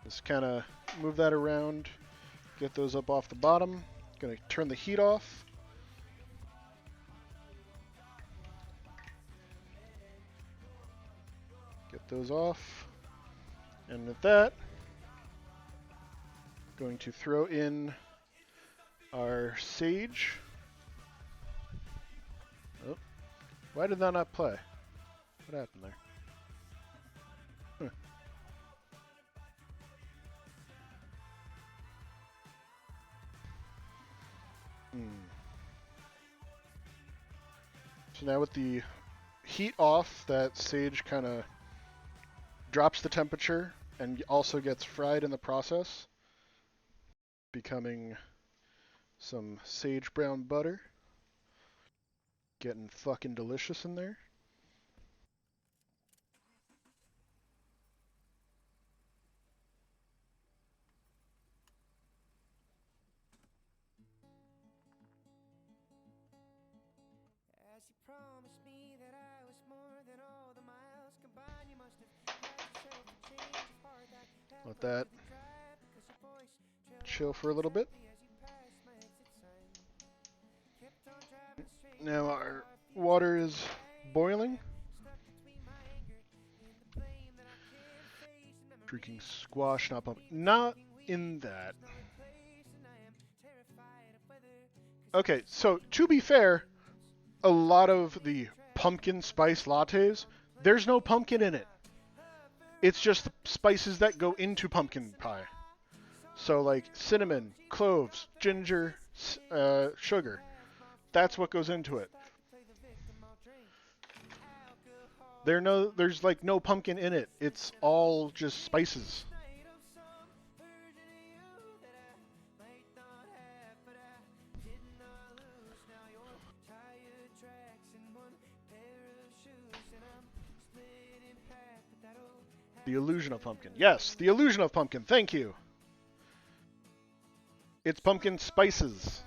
Just kind of move that around, get those up off the bottom. Gonna turn the heat off. Get those off. And with that, going to throw in our sage. Oh, why did that not play? What happened there? Huh. So now with the heat off, that sage kind of drops the temperature and also gets fried in the process, becoming some sage brown butter. Getting fucking delicious in there. As you promised me that I was more than all the miles combined, you must have had yourself a change of heart that Let that drive because your voice chill for a little bit. as you passed my exit sign. Kept on driving straight. Now our water is boiling. Stuck between my anger and the blame that I can't face. And Drinking squash, not pumpkin. Not in that. Okay, so to be fair, a lot of the pumpkin spice lattes, there's no pumpkin in it. It's just the spices that go into pumpkin pie. So like cinnamon, cloves, ginger, sugar. That's what goes into it. There's like no pumpkin in it. It's all just spices. The illusion of pumpkin. Yes, the illusion of pumpkin. Thank you. It's pumpkin spices.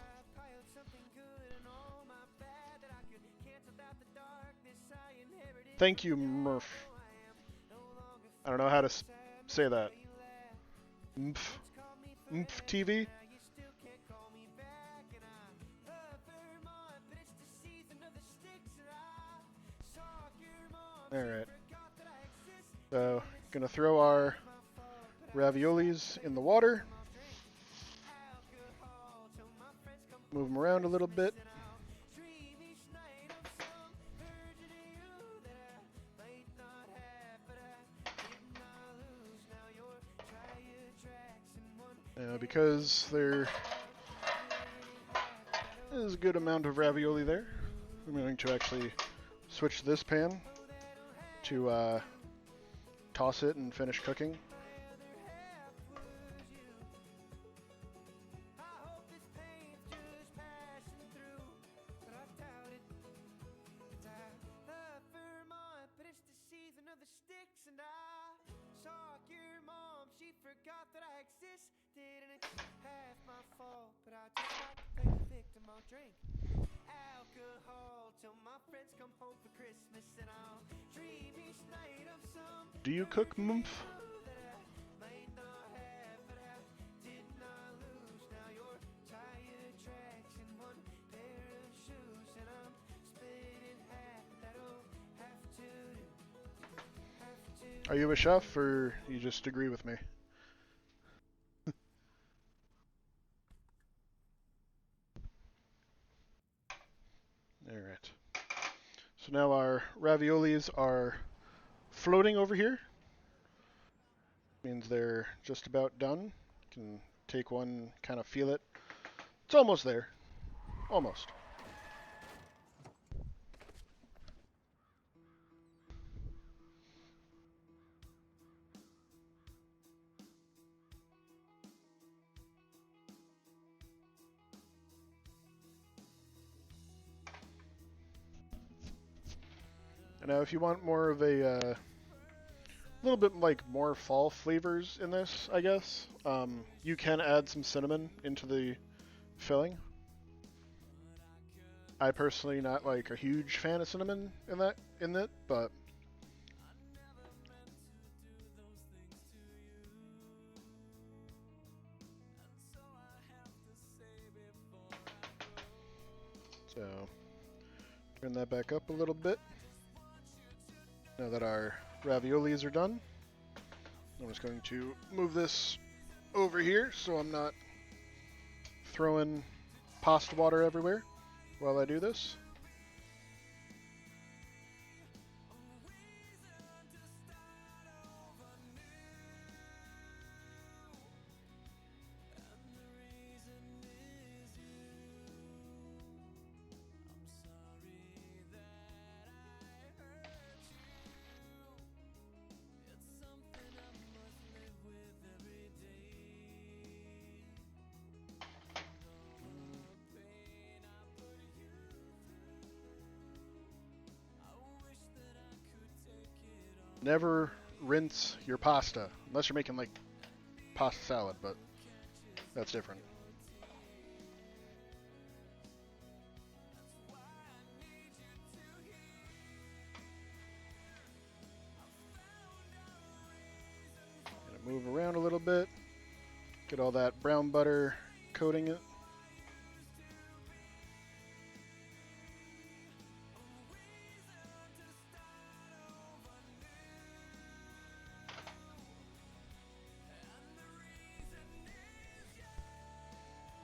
Thank you, Murph. I don't know how to say that. TV? Alright. So, gonna throw our raviolis in the water. Move them around a little bit. Because there is a good amount of ravioli there, I'm going to actually switch this pan to toss it and finish cooking. Forgot that I existed and it's half my fault, but I just like to play the victim. I'll drink alcohol till my friends come home for Christmas and I'll dream each night of some. Do you cook, Mumph? That I might not have, but I did not lose. Now your tire tracks in one pair of shoes and I'm split in half, but that'll have to do. Are you a chef or you just agree with me? Alright. So now our raviolis are floating over here. Means they're just about done. You can take one, kind of feel it. It's almost there. Almost. And now if you want more of a little bit like more fall flavors in this, I guess, you can add some cinnamon into the filling. I personally not like a huge fan of cinnamon in it, but so turn that back up a little bit. Now that our raviolis are done, I'm just going to move this over here so I'm not throwing pasta water everywhere while I do this. Never rinse your pasta, unless you're making like pasta salad, but that's different. Gonna move around a little bit, get all that brown butter coating it.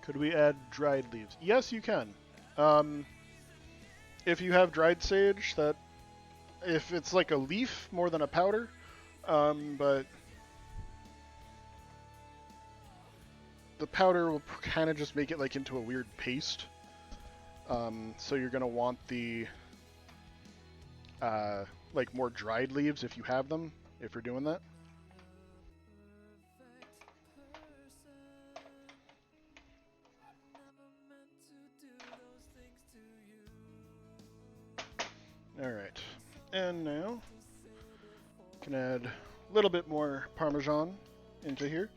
Could we add dried leaves? Yes, you can. If you have dried sage, if it's like a leaf more than a powder, but the powder will kind of just make it like into a weird paste. So you're gonna want the like more dried leaves if you have them, if you're doing that. Alright, and now can add a little bit more Parmesan into here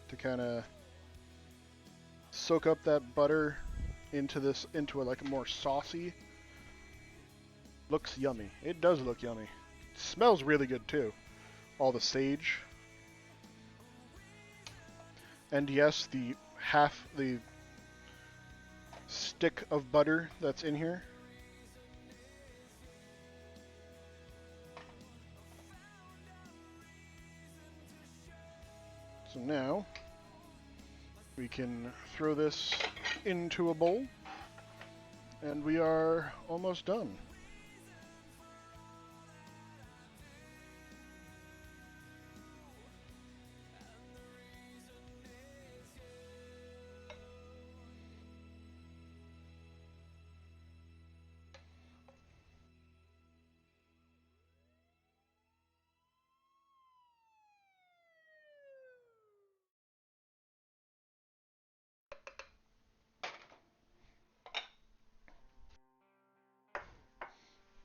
to kind of soak up that butter into like a more saucy. Looks yummy. It does look yummy. It smells really good too. All the sage. And yes, the stick of butter that's in here. So now we can throw this into a bowl and we are almost done.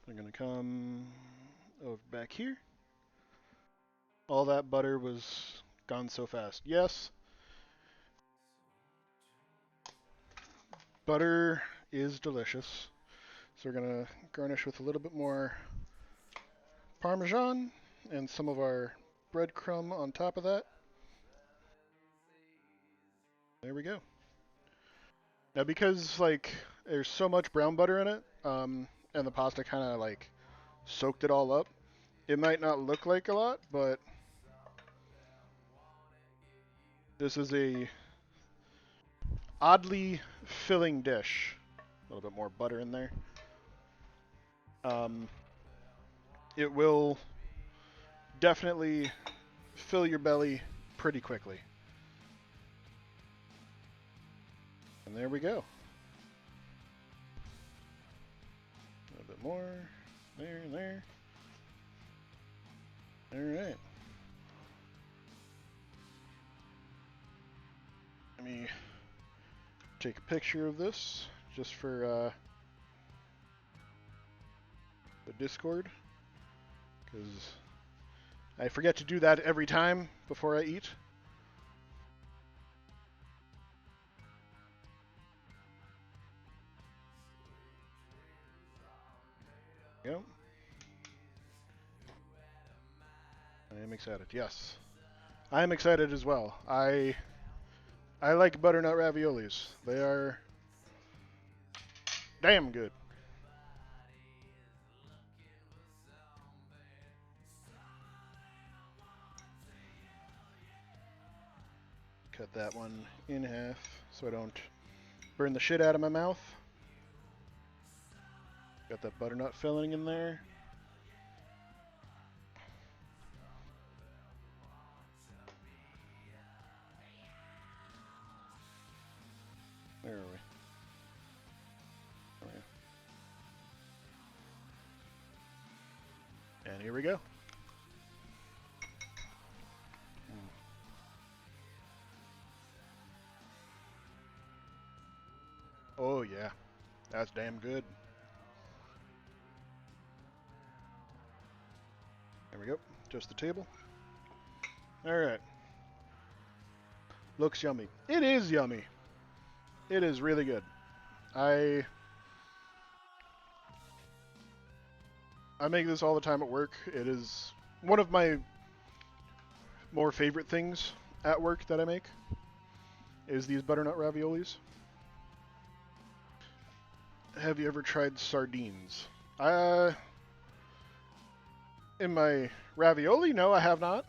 I'm going to come over back here. All that butter was gone so fast. Yes, butter is delicious. So we're going to garnish with a little bit more Parmesan and some of our breadcrumb on top of that. There we go. Now because like there's so much brown butter in it, and the pasta kind of like soaked it all up, it might not look like a lot, but this is a oddly filling dish. A little bit more butter in there. Um, it will definitely fill your belly pretty quickly. And there we go. A little bit more. There and there. Alright. Let me take a picture of this just for the Discord, because I forget to do that every time before I eat. Yep. I am excited. Yes. I am excited as well. I like butternut raviolis. They are damn good. Cut that one in half so I don't burn the shit out of my mouth. Got that butternut filling in there. Where are we? Oh, yeah. And here we go. Oh yeah, that's damn good. There we go. Just the table. All right. Looks yummy. It is yummy. It is really good. I make this all the time at work. It is one of my more favorite things at work that I make is these butternut raviolis. Have you ever tried sardines? In my ravioli, no, I have not.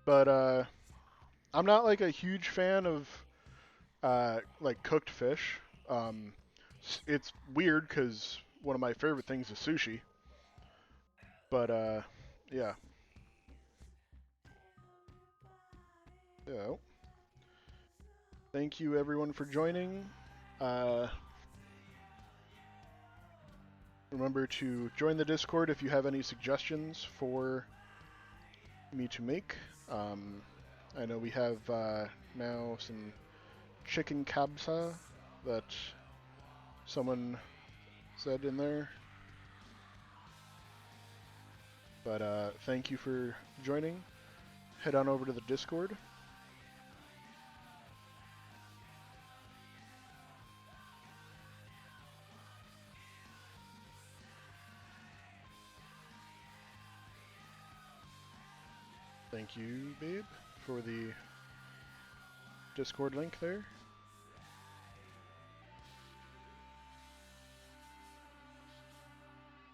But I'm not like a huge fan of like cooked fish. Um, it's weird because one of my favorite things is sushi. But yeah. So, thank you everyone for joining. Uh, remember to join the Discord if you have any suggestions for me to make. I know we have now some chicken kabsa that someone said in there. But thank you for joining. Head on over to the Discord. Thank you, babe, for the Discord link there.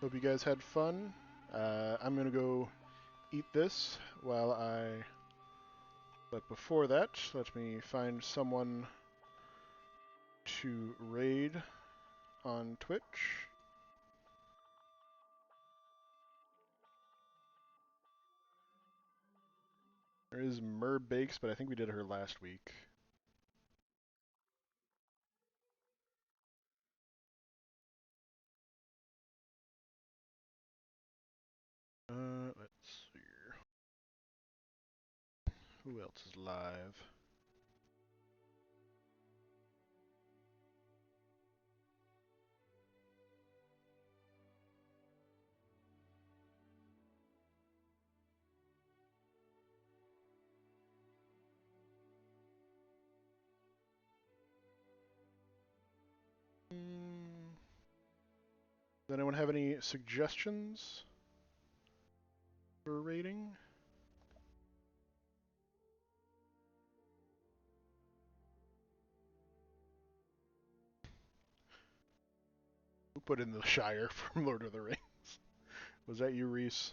Hope you guys had fun. I'm gonna go eat this while I... But before that, let me find someone to raid on Twitch. There is Mer Bakes, but I think we did her last week. Let's see. Who else is live? Does anyone have any suggestions for rating? Who put in the Shire from Lord of the Rings? Was that you, Reese?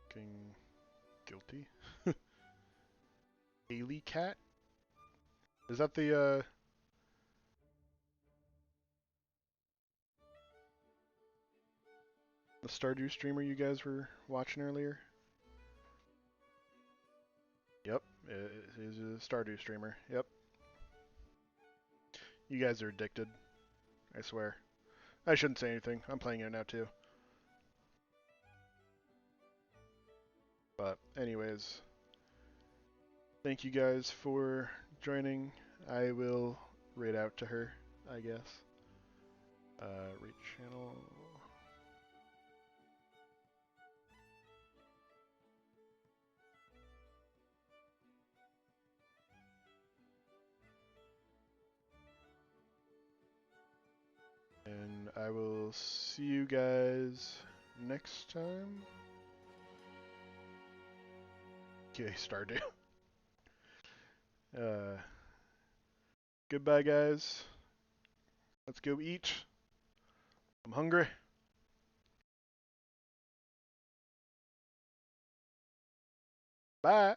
Fucking guilty. Haley Cat? Is that the Stardew streamer you guys were watching earlier? Yep, he's a Stardew streamer. Yep. You guys are addicted. I swear. I shouldn't say anything. I'm playing it now too. But anyways, thank you guys for joining. I will raid out to her, I guess. Rate channel. And I will see you guys next time. Okay, Stardew. Goodbye, guys. Let's go eat. I'm hungry. Bye.